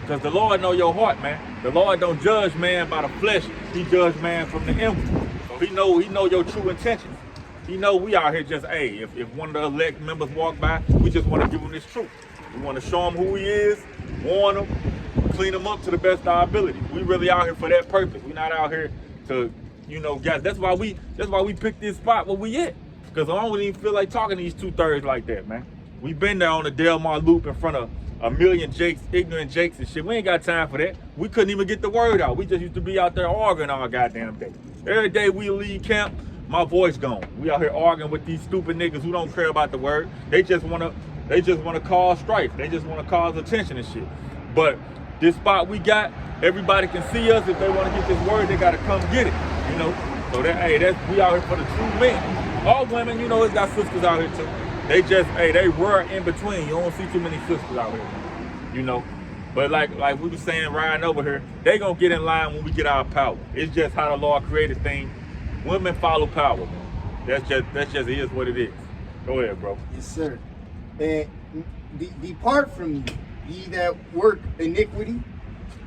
A: Because the Lord know your heart, man. The Lord don't judge man by the flesh. He judge man from the inward. So he know your true intentions. He know we out here just, hey, if one of the elect members walk by, we just want to give him this truth. We want to show him who he is, warn him, clean him up to the best of our ability. We really out here for that purpose. We not out here to, you know, guys. That's why we picked this spot where we at. Because I don't even feel like talking to these 2/3 like that, man. We been there on the Delmar Loop in front of a million Jakes, ignorant Jakes and shit. We ain't got time for that. We couldn't even get the word out. We just used to be out there arguing all goddamn day. Every day we leave camp, my voice gone. We out here arguing with these stupid niggas who don't care about the word. They just wanna cause strife. They just wanna cause attention and shit. But this spot we got, everybody can see us. If they wanna get this word, they gotta come get it. You know? So we out here for the true men. All women, you know, it's got sisters out here too. They just, they were in between. You don't see too many sisters out here, you know. But like we were saying, riding over here, they gonna get in line when we get our power. It's just how the Lord created things. Women follow power. That's just is what it is. Go ahead, bro.
B: Yes, sir. And depart from me, ye that work iniquity.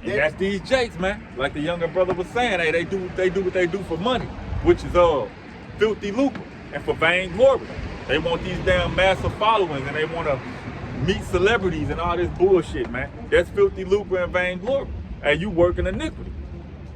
A: And that's these Jakes, man. Like the younger brother was saying, hey, they do what they do for money, which is filthy lucre and for vain glory. They want these damn massive followings and they want to meet celebrities and all this bullshit, man. That's filthy lucre and vain glory. And you working iniquity.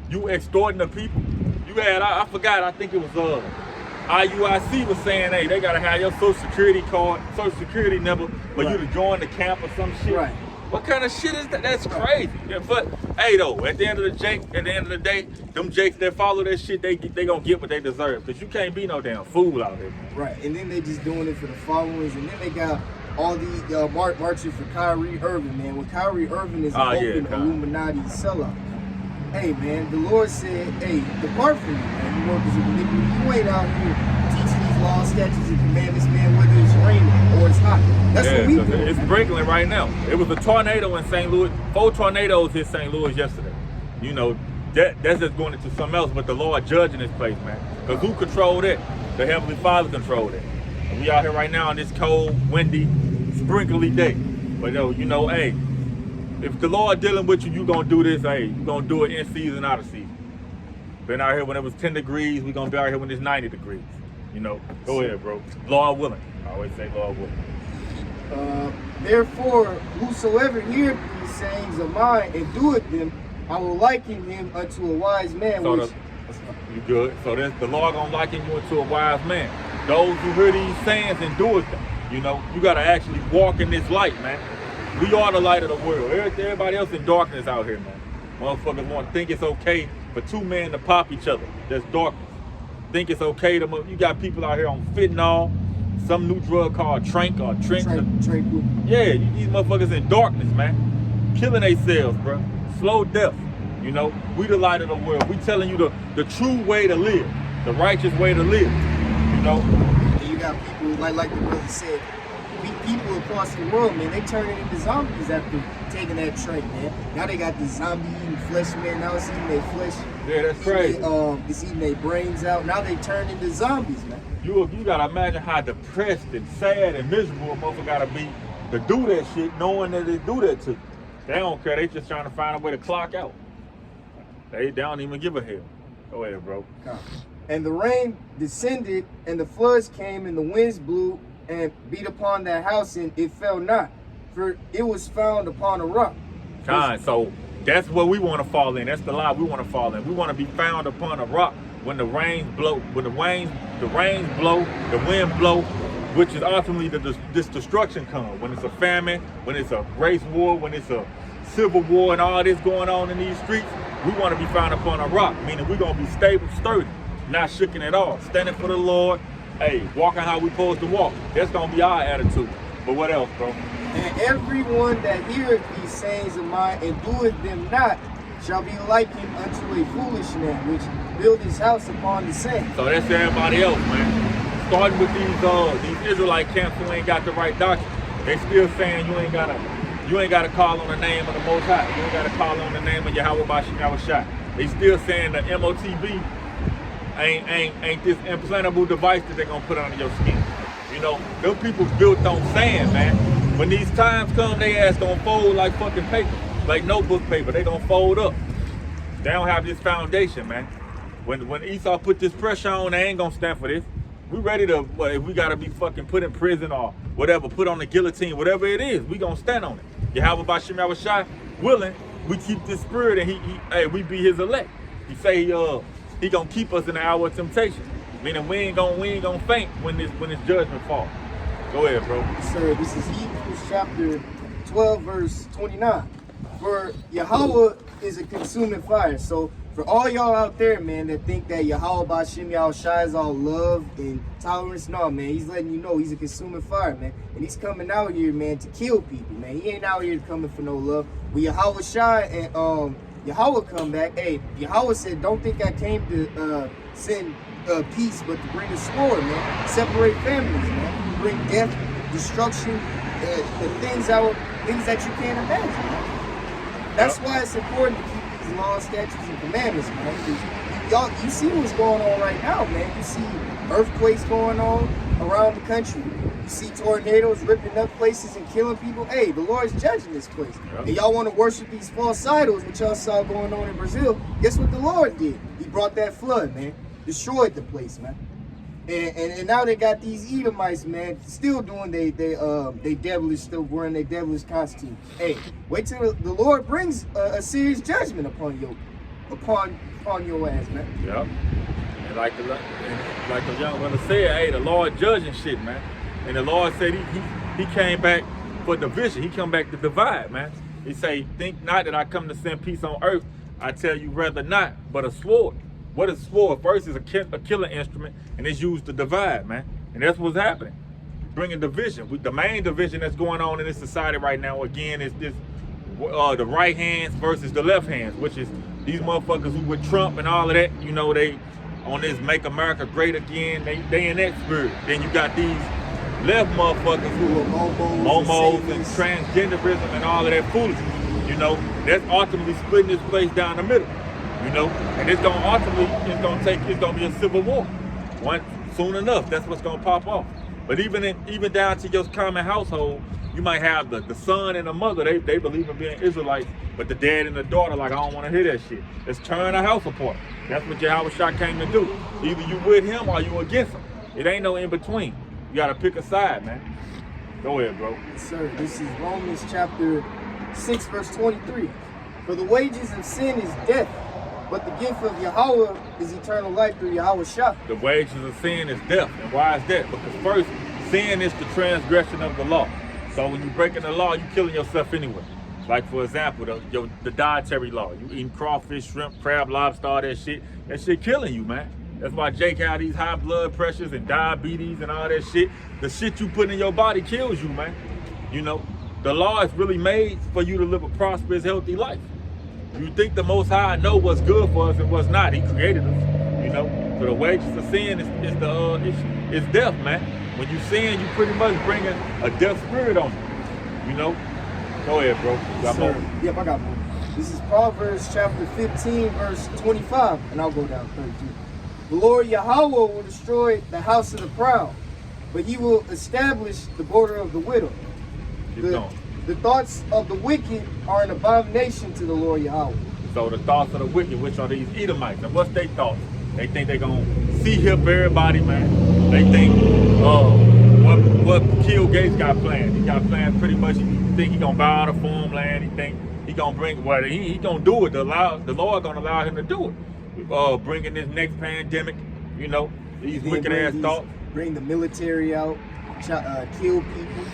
A: You extorting the people. You had, I forgot, I think it was IUIC was saying, hey, they gotta have your social security card, social security number for you to join the camp or some shit.
B: Right.
A: What kind of shit is that? That's crazy. Yeah, but hey though, at the end of the day, them Jakes that follow that shit, they gonna get what they deserve. Cause you can't be no damn fool out there, man.
B: Right. And then they just doing it for the followers, and then they got all these marching for Kyrie Irving, man. When Kyrie Irving is an open Illuminati sellout. Hey man, the Lord said, hey, depart from me, man. You workers of iniquity. You ain't out here teaching these laws, statutes, and commandments, man, whether it's raining or it's hot. That's what we do.
A: It's sprinkling right now. It was a tornado in St. Louis. 4 tornadoes hit St. Louis yesterday. You know, that's just going into something else, but the Lord judging this place, man. Because who controlled it? The Heavenly Father controlled it. And we out here right now on this cold, windy, sprinkly day. But you know, hey, if the Lord dealing with you, you gonna do this, hey, you gonna do it in season, out of season. Been out here when it was 10 degrees, we gonna be out here when it's 90 degrees. You know, go ahead, bro. Lord willing. I always say Lord willing.
B: Therefore, whosoever heareth these sayings of mine and doeth them, I will liken him unto a wise man.
A: So you good. So the Lord gonna liken you into a wise man. Those who hear these sayings and do it them. You know, you gotta actually walk in this light, man. We are the light of the world. Everybody else in darkness out here, man. Motherfuckers want to think it's okay for 2 men to pop each other. That's darkness. Think it's okay to, you got people out here on fentanyl, some new drug called Trank or Trink. Yeah, these motherfuckers in darkness, man. Killing themselves, bro. Slow death. You know, we the light of the world. We telling you the true way to live, the righteous way to live. You know.
B: And you got people like the brother said. People across the world, man, they turning into zombies after taking that Trank, man. Now they got these zombie eating flesh, man. Now it's eating their flesh.
A: Yeah, that's crazy.
B: It's eating their brains out. Now they turn into zombies, man.
A: You gotta imagine how depressed and sad and miserable a motherfucker gotta be to do that shit, knowing that they do that to you. They don't care. They just trying to find a way to clock out. They don't even give a hell. Go ahead, bro.
B: And the rain descended, and the floods came, and the winds blew and beat upon that house, and it fell not, for it was found upon a rock.
A: So that's what we want to fall in. That's the lie we want to fall in. We want to be found upon a rock. when the rains blow, the rains blow, the wind blow, which is ultimately this destruction comes. When it's a famine, when it's a race war, when it's a civil war and all this going on in these streets, we want to be found upon a rock, meaning we're going to be stable, sturdy, not shooken at all, standing for the Lord, hey, walking how we supposed to walk. That's going to be our attitude. But what else, bro?
B: And everyone that heareth these sayings of mine and doeth them not shall be like him unto a foolish man, which built his house upon the sand.
A: So that's everybody else, man. Starting with these Israelite camps who ain't got the right doctrine. They still saying you ain't gotta call on the name of the Most High. You ain't gotta call on the name of Yahweh Bashim Yahushua. They still saying the MOTB ain't this implantable device that they're gonna put under your skin. You know, them people built on sand, man. When these times come, they ass gonna fold like fucking paper, like notebook paper. They gonna fold up. They don't have this foundation, man. When Esau put this pressure on, they ain't gonna stand for this. We ready to, if we gotta be fucking put in prison or whatever, put on the guillotine, whatever it is, we gonna stand on it. Yahweh Bashim Yahushua willing, we keep this spirit and we be his elect. He say he gonna keep us in the hour of temptation. Meaning we ain't gonna faint when this judgment falls. Go ahead, bro.
B: Sir, this is Hebrews chapter 12, verse 29. For Yahweh is a consuming fire. So for all y'all out there, man, that think that Yahweh Bashim Yahushua is all love and tolerance, no, man, he's letting you know he's a consuming fire, man. And he's coming out here, man, to kill people, man. He ain't out here coming for no love. When Yahweh Shai and Yahweh come back, hey, Yahweh said, don't think I came to send peace, but to bring a sword, man. Separate families, man. Bring death, destruction, the things that you can't imagine, man. That's why it's important to keep these laws, statutes, and commandments, man. Y'all, you see what's going on right now, man. You see earthquakes going on around the country. You see tornadoes ripping up places and killing people. Hey, the Lord's judging this place. Yep. And y'all want to worship these false idols, which y'all saw going on in Brazil. Guess what the Lord did? He brought that flood, man. Destroyed the place, man. And now they got these Edomites, man, still doing they devilish, still wearing their devilish costume. Hey, wait till the Lord brings a serious judgment upon your ass, man.
A: Yep. And like the young brother said, hey, the Lord judging shit, man. And the Lord said he came back for division. He come back to divide, man. He say, think not that I come to send peace on earth. I tell you rather not, but a sword. What is sword? First is a killing instrument, and it's used to divide, man. And that's what's happening. Bringing division. The main division that's going on in this society right now, again, is this the right hands versus the left hands, which is these motherfuckers who with Trump and all of that, you know, they on this Make America Great Again, they in that spirit. Then you got these left motherfuckers who are momos and transgenderism and all of that foolishness. You know, that's ultimately splitting this place down the middle. You know, and it's gonna be a civil war. Soon enough, that's what's gonna pop off. But even down to your common household, you might have the son and the mother, they believe in being Israelites, but the dad and the daughter, like, I don't want to hear that shit. Let's turn the house apart. That's what Yahweh Shai came to do. Either you with him or you against him. It ain't no in between. You gotta pick a side, man. Go ahead, bro.
B: Sir, this is Romans chapter 6, verse 23. For the wages of sin is death, but the gift of Yahweh is eternal life through Yahweh Shah.
A: The wages of sin is death. And why is that? Because first, sin is the transgression of the law. So when you're breaking the law, you're killing yourself anyway. Like, for example, the dietary law. You eating crawfish, shrimp, crab, lobster, all that shit. That shit killing you, man. That's why Jake had these high blood pressures and diabetes and all that shit. The shit you put in your body kills you, man. You know, the law is really made for you to live a prosperous, healthy life. You think the Most High know what's good for us and what's not. He created us, you know. So the wages of sin is death, man. When you sin, you pretty much bringing a death spirit on you, you know. Go ahead, bro. Got more?
B: Yep, I got more. This is Proverbs chapter 15, verse 25, and I'll go down 32. The Lord Yahweh will destroy the house of the proud, but he will establish the border of the widow.
A: Keep going.
B: The thoughts of the wicked are an abomination to the Lord Yahweh.
A: So the thoughts of the wicked, which are these Edomites, and what's their thoughts? They think they're going to hip everybody, man. They think, what Kill Gates got planned. He got planned pretty much, he think he going to buy out the farmland. He think he going to bring, he going to do it. The Lord going to allow him to do it. bringing this next pandemic. You know, these
B: Then
A: wicked ass thoughts.
B: bring the military out, kill people,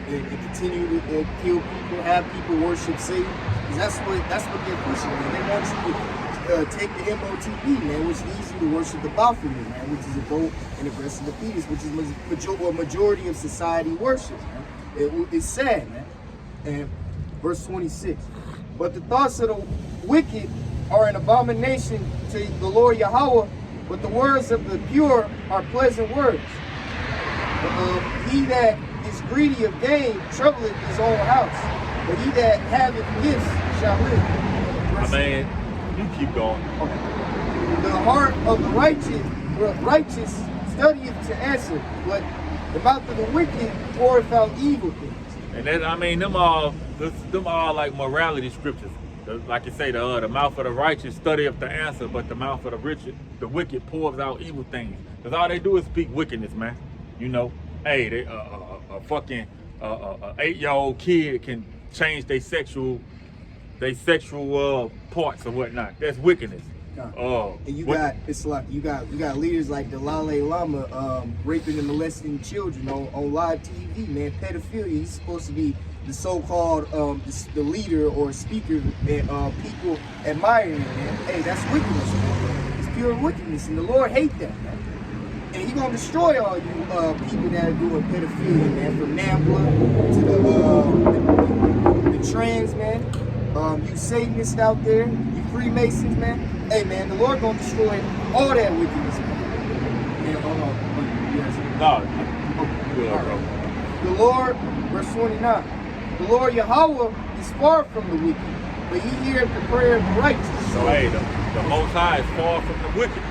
B: and continue to kill people, have people worship Satan. 'Cause that's what they're pushing, man. They want you to take the MOTB, man, which leads you to worship the Baphomet, man, which is a goat and the breast of the fetus, which is what majority of society worships, man. It's sad, man. And verse 26. But the thoughts of the wicked are an abomination to the Lord Yahweh, but the words of the pure are pleasant words. He that is greedy of gain troubleth his own house, but he that haveth gifts shall live.
A: I mean, you keep going.
B: Okay. The heart of the righteous studieth to answer, but the mouth of the wicked poureth out evil things.
A: And that, I mean, them all like morality scriptures. Like you say, the mouth of the righteous studieth the answer, but the mouth of the wicked pours out evil things. Because all they do is speak wickedness, man. You know, hey, they a fucking 8-year-old kid can change their sexual parts or whatnot. That's wickedness.
B: And you got leaders like the Dalai Lama raping and molesting children on live TV, man. Pedophilia. He's supposed to be the so-called the leader or speaker that people admire him, man. Hey, that's wickedness, man. It's pure wickedness, and the Lord hates that, man. And He gonna destroy all you people that are doing pedophilia, man. From NAMBLA to the trans, man. You Satanists out there, you Freemasons, man. Hey, man, the Lord gonna destroy all that wickedness, man. Yeah, hold on. Yes.
A: No, good, bro.
B: The Lord, verse 29. The Lord Yahweh is far from the wicked, but He heareth the prayer of the righteous.
A: So hey, the Most High is far from the wicked,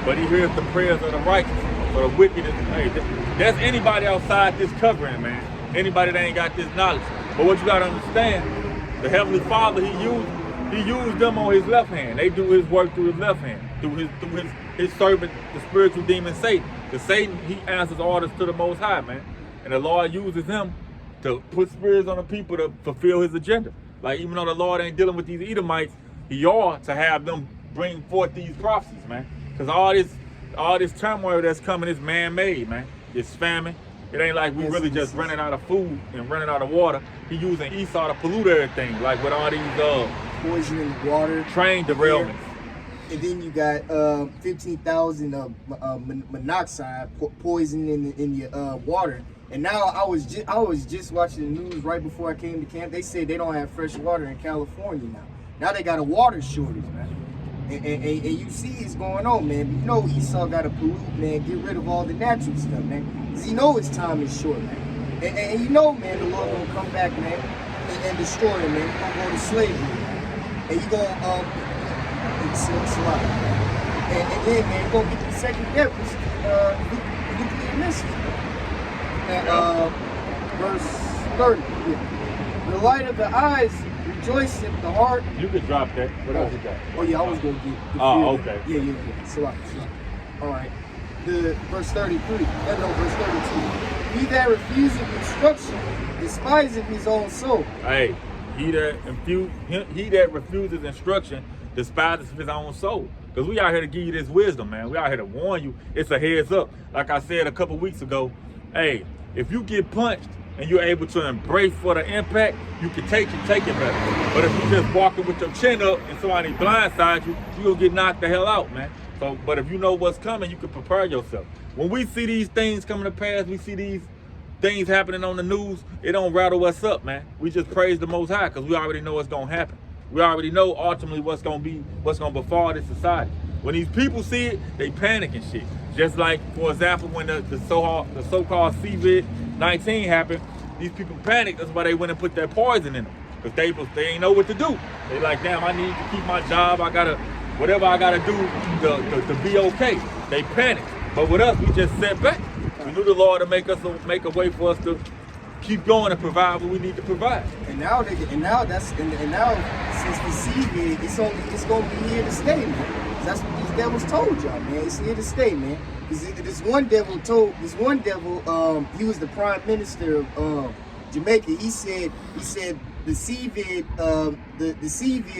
A: but He hears the prayers of the righteous. So the wicked is, hey, that's anybody outside this covering, man. Anybody that ain't got this knowledge. But what you gotta understand, the Heavenly Father, He used them on His left hand. They do His work through His left hand, through his servant, the spiritual demon Satan. Because Satan, he answers orders to the Most High, man. And the Lord uses him to put spirits on the people to fulfill His agenda. Like, even though the Lord ain't dealing with these Edomites, He ought to have them bring forth these prophecies, man. Because all this turmoil that's coming is man-made, man. It's famine. It ain't like we really just running out of food and running out of water. He using Esau to pollute everything, like with all these
B: poison in the water,
A: train derailments.
B: And then you got 15,000 of monoxide poison in your water. And now I was just watching the news right before I came to camp. They said they don't have fresh water in California now. Now they got a water shortage, man. And you see it's going on, man. But you know Esau got to pollute, man. Get rid of all the natural stuff, man. Because he know his time is short, man. And you know, man, the Lord gonna come back, man, and destroy him, man. He gonna go to slavery, man. And he gonna and then, man, he gonna get the second death, which is nuclear missiles, man. And verse 30, yeah. The light of the eyes rejoiceth the heart.
A: You could drop that. What else you got?
B: Oh yeah, I was gonna get the
A: okay.
B: Yeah. Slap. All right. The verse 33. No, verse 32. He that refuseth instruction despiseth his own soul.
A: Hey, he that refuses instruction despises his own soul. Because we out here to give you this wisdom, man. We out here to warn you. It's a heads up. Like I said a couple weeks ago, hey, if you get punched and you're able to embrace for the impact, you can take it better. But if you just walking with your chin up and somebody blindsides you, you'll get knocked the hell out, man. So, but if you know what's coming, you can prepare yourself. When we see these things coming to pass, we see these things happening on the news, it don't rattle us up, man. We just praise the Most High because we already know what's gonna happen. We already know ultimately what's gonna befall this society. When these people see it, they panic and shit. Just like, for example, when the so-called COVID-19 happened, these people panicked. That's why they went and put that poison in them. Because they ain't know what to do. They like, damn, I need to keep my job. Whatever I gotta do to be okay. They panicked. But with us, we just sat back. We knew the Lord to make a way for us to keep going and provide what we need to provide.
B: And now since the seed, it's gonna be here to stay, man. That's what these devils told y'all, man. It's here to stay, man. This one devil, he was the prime minister of Jamaica. He said the seavid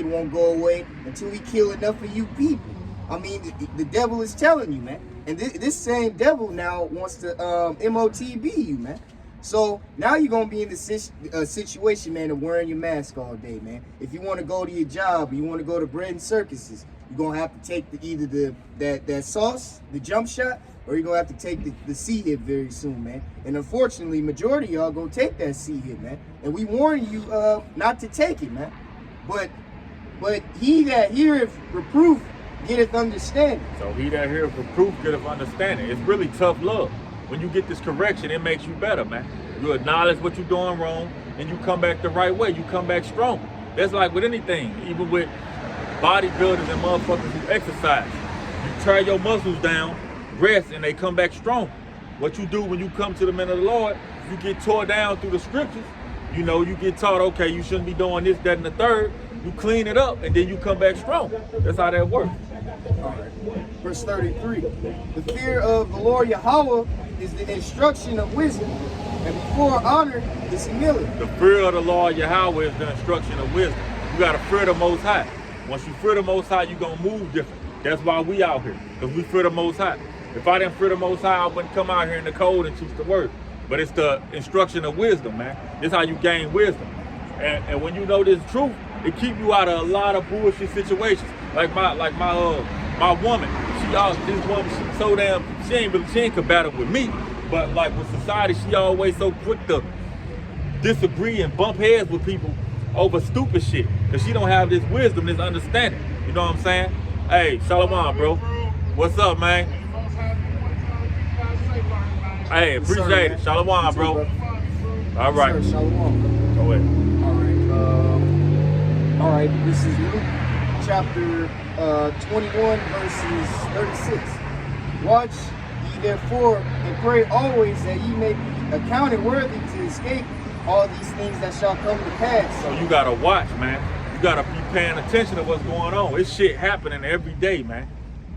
B: won't go away until we kill enough of you people. I mean, the devil is telling you, man. And this same devil now wants to MOTB you, man. So now you're going to be in the situation, man, of wearing your mask all day, man. If you want to go to your job, you want to go to bread and circuses, you're going to have to take either that sauce, the jump shot, or you're going to have to take the C hit very soon, man. And unfortunately, majority of y'all going to take that C hit, man. And we warn you not to take it, man. But he that heareth reproof getteth understanding.
A: So he that heareth reproof getteth understanding. It's really tough love. When you get this correction, it makes you better, man. You acknowledge what you're doing wrong, and you come back the right way. You come back stronger. That's like with anything, even with bodybuilders and motherfuckers who exercise. You tear your muscles down, rest, and they come back strong. What you do when you come to the men of the Lord, you get tore down through the scriptures. You know, you get taught, okay, you shouldn't be doing this, that, and the third. You clean it up, and then you come back strong. That's how that works.
B: All right. Verse 33. The fear of the Lord Yahweh is the instruction of wisdom, and before honor is humility.
A: The fear of the Lord Yahweh is the instruction of wisdom. You got to fear the Most High. Once you fear the Most High, you're going to move different. That's why we out here, because we fear the Most High. If I didn't fear the Most High, I wouldn't come out here in the cold and teach the word. But it's the instruction of wisdom, man. This is how you gain wisdom. And when you know this truth, it keep you out of a lot of bullshit situations. Like my woman, this woman, she's so damn, she ain't combative with me, but like with society, she always so quick to disagree and bump heads with people over stupid shit, because she don't have this wisdom, this understanding. You know what I'm saying? Hey, Shalom, bro. What's up, man? Hey, appreciate it. Shalom, bro. All right.
B: Sir, shalom.
A: Go ahead.
B: All right, this is Luke chapter 21, verses 36. Watch ye therefore and pray always that ye may be accounted worthy to escape all these things that shall come to pass.
A: So you gotta watch, man. You gotta be paying attention to what's going on. It's shit happening every day, man.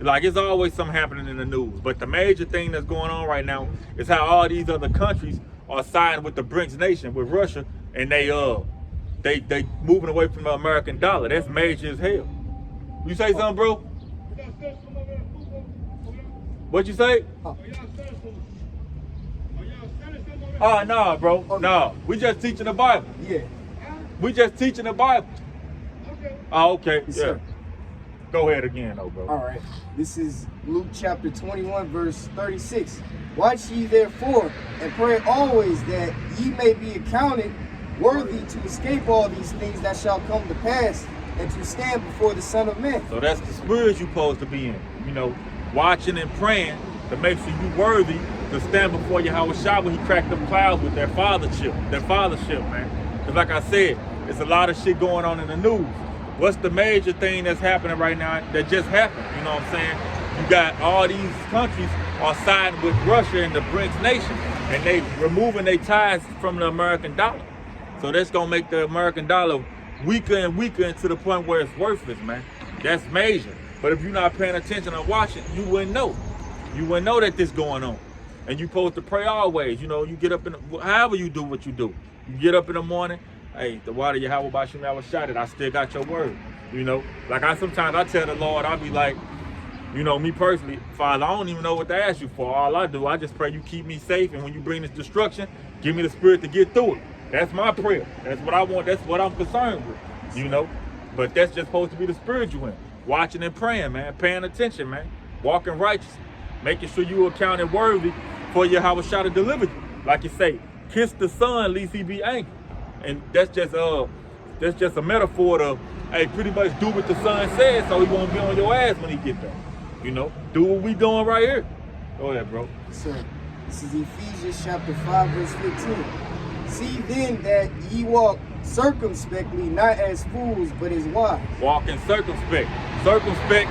A: Like, it's always something happening in the news. But the major thing that's going on right now is how all these other countries are siding with the BRICS nation, with Russia, and they moving away from the American dollar. That's major as hell. You say something, bro? What you say? Oh, no, bro. No. We just teaching the Bible.
B: Yeah.
A: We just teaching the Bible. Oh, okay.
B: Yes,
A: yeah.
B: sir.
A: Go ahead again, though, bro.
B: All right. This is Luke chapter 21, verse 36. Watch ye therefore and pray always that ye may be accounted worthy to escape all these things that shall come to pass and to stand before the Son of Man.
A: So that's the spirit you're supposed to be in. You know, watching and praying to make sure you worthy to stand before Yahweh Shah when he cracked them clouds with their fathership, man. Because like I said, there's a lot of shit going on in the news. What's the major thing that's happening right now that just happened? You know what I'm saying? You got all these countries are siding with Russia and the BRICS nation, and they removing their ties from the American dollar. So that's gonna make the American dollar weaker and weaker to the point where it's worthless, man. That's major. But if you're not paying attention or watching, you wouldn't know. You wouldn't know that this going on. And you're supposed to pray always. You know, you get up however you do what you do. You get up in the morning, hey, the water Yahweh Bashim Yahweh shot it. I still got your word. You know, like sometimes I tell the Lord, I'll be like, you know, me personally, Father, I don't even know what to ask you for. All I do, I just pray you keep me safe. And when you bring this destruction, give me the spirit to get through it. That's my prayer. That's what I want. That's what I'm concerned with, you know. But that's just supposed to be the spirit you in. Watching and praying, man. Paying attention, man. Walking righteous. Making sure you accounted worthy for Yahweh Shah to deliver you. Like you say, kiss the son, lest he be angry. And that's just a metaphor to, hey, pretty much do what the son says so he won't be on your ass when he get there. You know, do what we doing right here. Go ahead, bro.
B: Sir, this is Ephesians chapter 5, verse 15. See then that ye walk circumspectly, not as fools, but as wise.
A: Walking circumspect. Circumspect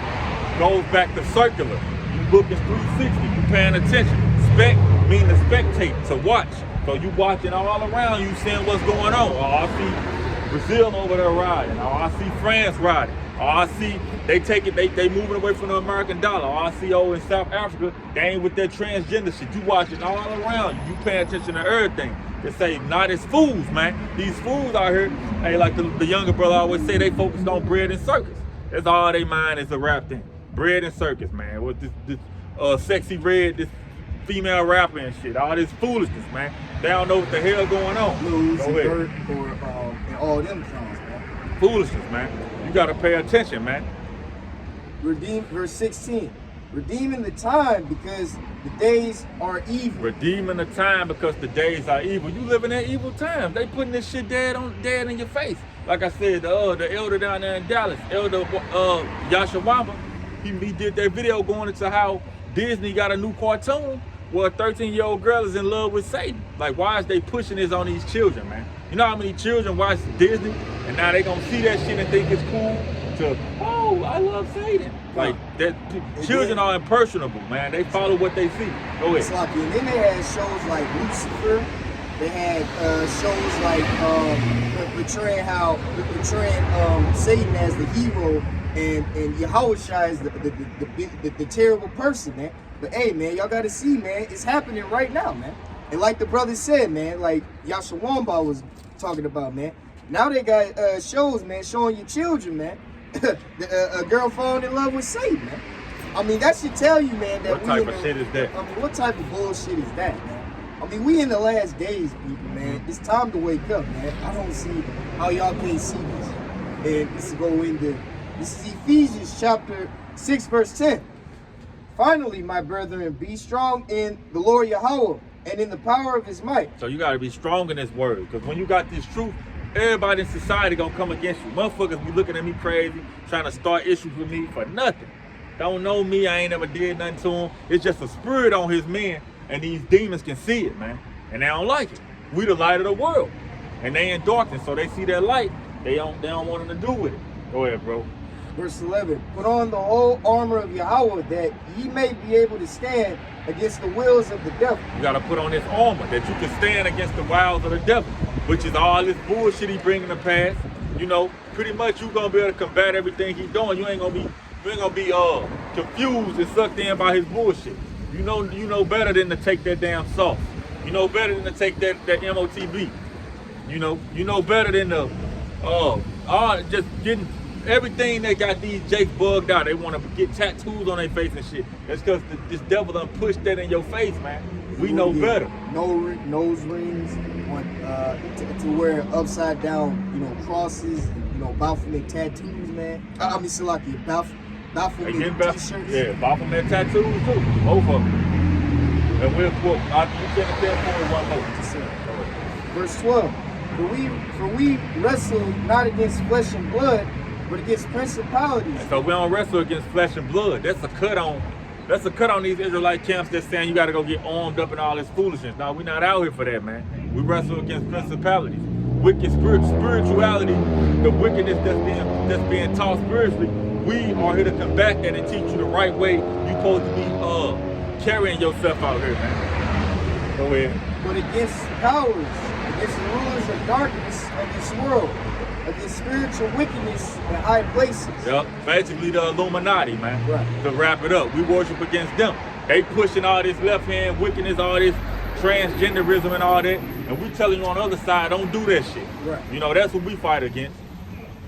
A: goes back to circular. You looking 360, you paying attention. Spec mean to spectate, to watch. So you watching all around, you seeing what's going on. Oh, I see Brazil over there riding. Oh, I see France riding. Oh, I see they moving away from the American dollar. Oh, I see in South Africa, they ain't with their transgender shit. You watching all around you. You paying attention to everything. They say, not as fools, man. These fools out here, hey, like the younger brother always say, they focused on bread and circus. That's all they mind is a rap thing. Bread and circus, man. With this sexy red, this female rapper and shit. All this foolishness, man. They don't know what the hell going on.
B: Blues and Burt and all them songs, man.
A: Foolishness, man. You gotta pay attention, man.
B: Verse 16. Redeeming the time because the days are evil.
A: Redeeming the time because the days are evil. You living in evil times. They putting this shit dead in your face. Like I said, the elder down there in Dallas, Elder Yashawamba, he did that video going into how Disney got a new cartoon where a 13-year-old girl is in love with Satan. Like, why is they pushing this on these children, man? You know how many children watch Disney and now they gonna see that shit and think it's cool to, oh, I love Satan. Like, that children are impressionable, man. They follow what they see. Go ahead.
B: It's like, and then they had shows like Lucifer. They had shows like portraying Satan as the hero and Yahushua is the terrible person, man. But hey, man, y'all gotta see, man, it's happening right now, man. And like the brother said, man, like Yashawamba was talking about, man. Now they got shows, man, showing your children, man, a girl falling in love with Satan, man. I mean, that should tell you, man, that
A: what type of shit is that?
B: I mean, what type of bullshit is that, man? I mean, we in the last days, people, man. It's time to wake up, man. I don't see how y'all can't see this. And this is Ephesians chapter 6, verse 10. Finally, my brethren, be strong in the Lord Yahweh and in the power of his might.
A: So you got to be strong in this word. Because when you got this truth, everybody in society going to come against you. Motherfuckers be looking at me crazy, trying to start issues with me for nothing. Don't know me. I ain't never did nothing to him. It's just a spirit on his men. And these demons can see it, man. And they don't like it. We the light of the world. And they in darkness. So they see that light. They don't want them to do with it. Go ahead, bro.
B: Verse 11, put on the whole armor of Yahweh that ye may be able to stand against the wills of the devil.
A: You got to put on this armor that you can stand against the wiles of the devil, which is all this bullshit he bringing to pass. You know, pretty much you going to be able to combat everything he doing. You ain't going to be confused and sucked in by his bullshit. You know better than to take that damn sauce. You know better than to take that MOTB. You know better than to just getting everything that got these jakes bugged out. They want to get tattoos on their face and shit. That's because this devil done pushed that in your face, man. We know better.
B: Nose rings, to wear upside down, crosses, Baphomet tattoos, man. I mean, Salaki, Baphomet t-shirts.
A: Yeah, Baphomet tattoos too. Both of them. And we'll quote. You can't tell one more.
B: Verse 12. For we wrestle not against flesh and blood, but against principalities.
A: And so we don't wrestle against flesh and blood. That's a cut on these Israelite camps that's saying you got to go get armed up and all this foolishness. No, we're not out here for that, man. We wrestle against principalities, wicked spirituality, the wickedness that's being taught spiritually. We are here to combat that and teach you the right way you're supposed to be carrying yourself out here, man. Go ahead.
B: But against powers, against the rulers of darkness of this world, against spiritual wickedness in high places.
A: Yep, basically the Illuminati, man.
B: Right.
A: To wrap it up, we worship against them. They pushing all this left hand wickedness, all this transgenderism and all that, and we telling you on the other side, don't do that shit.
B: Right.
A: That's what we fight against.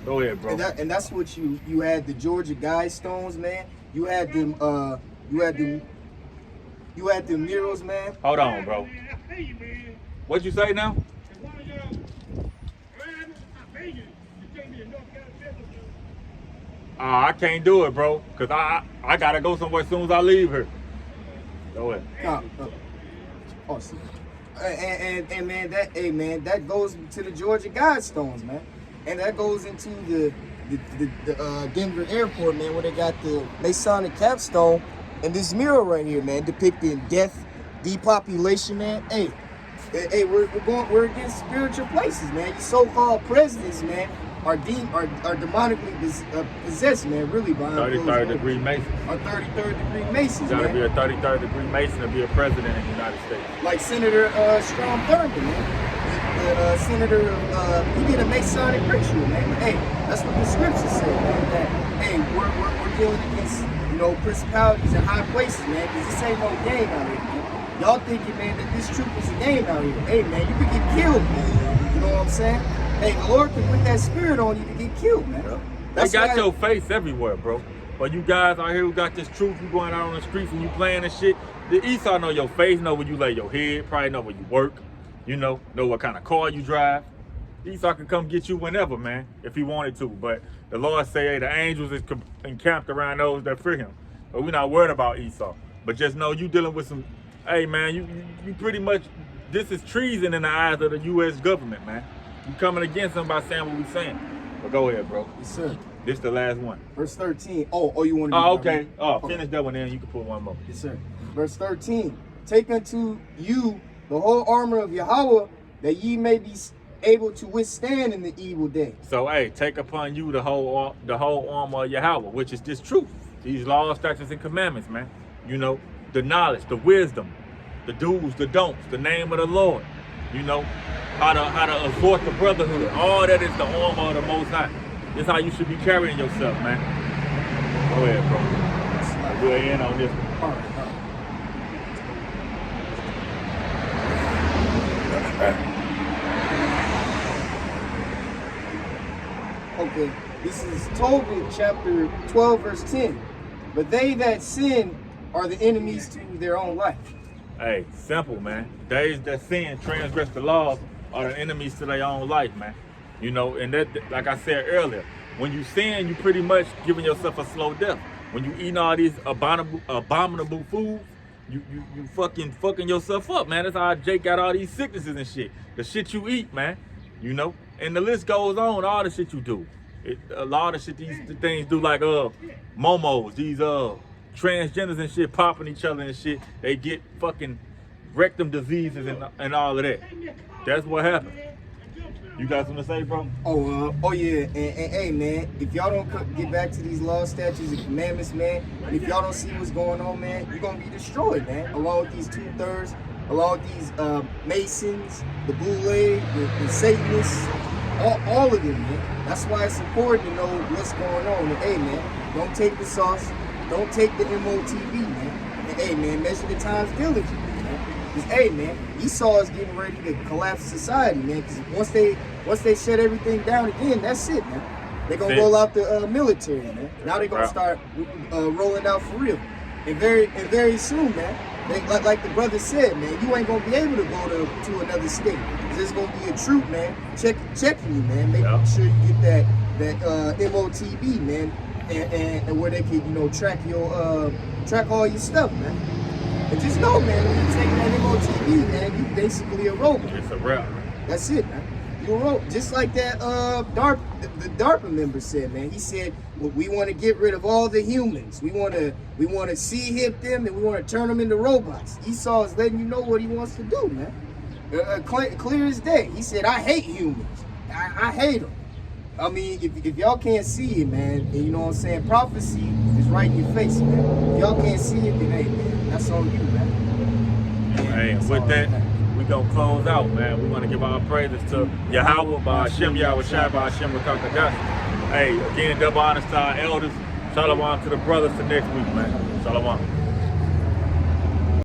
A: Go ahead, bro.
B: And that's what you had the Georgia Guidestones, man. You had them murals, man.
A: Hold on, bro. What'd you say now? I can't do it, bro, because I gotta go somewhere as soon as I leave here. Go ahead.
B: Awesome. And man, that goes to the Georgia Guidestones, man. And that goes into the Denver airport, man, where they got the Masonic capstone and this mural right here, man, depicting death, depopulation, man. Hey, we're against spiritual places, man. Your so-called presidents, man, are demonically possessed, man. Really, by
A: 33rd degree Mason.
B: Are 33rd degree Masons,
A: You gotta
B: man.
A: be a 33rd degree Mason to be a president in the United States.
B: Like Senator Strom Thurmond, man. Senator, he did a Masonic ritual, man. Hey, that's what the scriptures say, man. That, hey, we're dealing against, principalities in high places, man. Because this ain't no game out here, man. Y'all thinking, man, that this truth is a game out here. Hey, man, you could get killed, man. You know what I'm saying? Hey, the Lord can put that spirit on you to get killed, man.
A: They got your face everywhere, bro. But you guys out here who got this truth, you going out on the streets and you playing and shit, the Esau know your face, know where you lay your head, probably know where you work, know what kind of car you drive. Esau can come get you whenever, man, if he wanted to. But the Lord say, hey, the angels is encamped around those that fear him. But we're not worried about Esau. But just know you dealing with some, hey, man, you pretty much, this is treason in the eyes of the U.S. government, man. You coming against them by saying what we saying. But go ahead, bro.
B: Yes, sir.
A: This the last one.
B: Verse 13. Oh, you want to?
A: Oh, okay. Oh, finish that one, then you can put one more.
B: Yes, sir. Verse 13. Take unto you the whole armor of Yahweh, that ye may be able to withstand in the evil day.
A: So, hey, take upon you the whole armor of Yahweh, which is this truth. These laws, statutes, and commandments, man. The knowledge, the wisdom, the do's, the don'ts, the name of the Lord. How to exhort the brotherhood. All that is the armor of the Most High. This is how you should be carrying yourself, man. Go ahead, bro. We're in on this one.
B: All right. Okay, this is Tobit chapter 12, verse 10. But they that sin are the enemies to their own life.
A: Hey, simple, man. They that sin, transgress the laws, are the enemies to their own life, man. And that, like I said earlier, when you sin, you pretty much giving yourself a slow death. When you eating all these abominable foods, you fucking yourself up, man. That's how Jake got all these sicknesses and shit. The shit you eat, man. And the list goes on, all the shit you do. A lot of shit these things do, like momos, these transgenders and shit popping each other and shit. They get fucking rectum diseases and all of that. That's what happened. You got something to say, bro?
B: Oh yeah, and hey, man, if y'all don't get back to these laws, statutes, and commandments, man, and if y'all don't see what's going on, man, you're gonna be destroyed, man. Along with these 2/3, along with these Masons, the Boule, the Satanists, all of them, man. That's why it's important to know what's going on. And hey, man, don't take the sauce, don't take the MOTV, man. And hey, man, measure the times diligently, man. Because hey, man, Esau is getting ready to collapse society, man. Because once they shut everything down again, that's it, man. They're gonna roll out the military, man. Now they're gonna start rolling out for real, and very soon, man. Like the brother said, man, you ain't gonna be able to go to another state. There's gonna be a troop, man, checking you, man. Make sure you get that MOTV, man, and where they can track all your stuff, man. And just know, man, when you take that MOTV, man, you basically a robot.
A: It's a wrap.
B: That's it, man. You're a robot. Just like that the DARPA member said, man. He said, well, we want to get rid of all the humans. We want to see-hip them, and we want to turn them into robots. Esau is letting you know what he wants to do, man. Clear as day. He said, I hate humans. I hate them. I mean, if y'all can't see it, man, and you know what I'm saying, prophecy is right in your face, man. If y'all can't see it, then hey, man, that's on you, man.
A: Hey, with that, we gonna close out, man. We want to give our praises to Yahweh, by Hashem, Yahweh Shai, by Hashem, Rakakagas. Hey, again, double honors to our elders. Shalom to the brothers for next week, man. Shalom.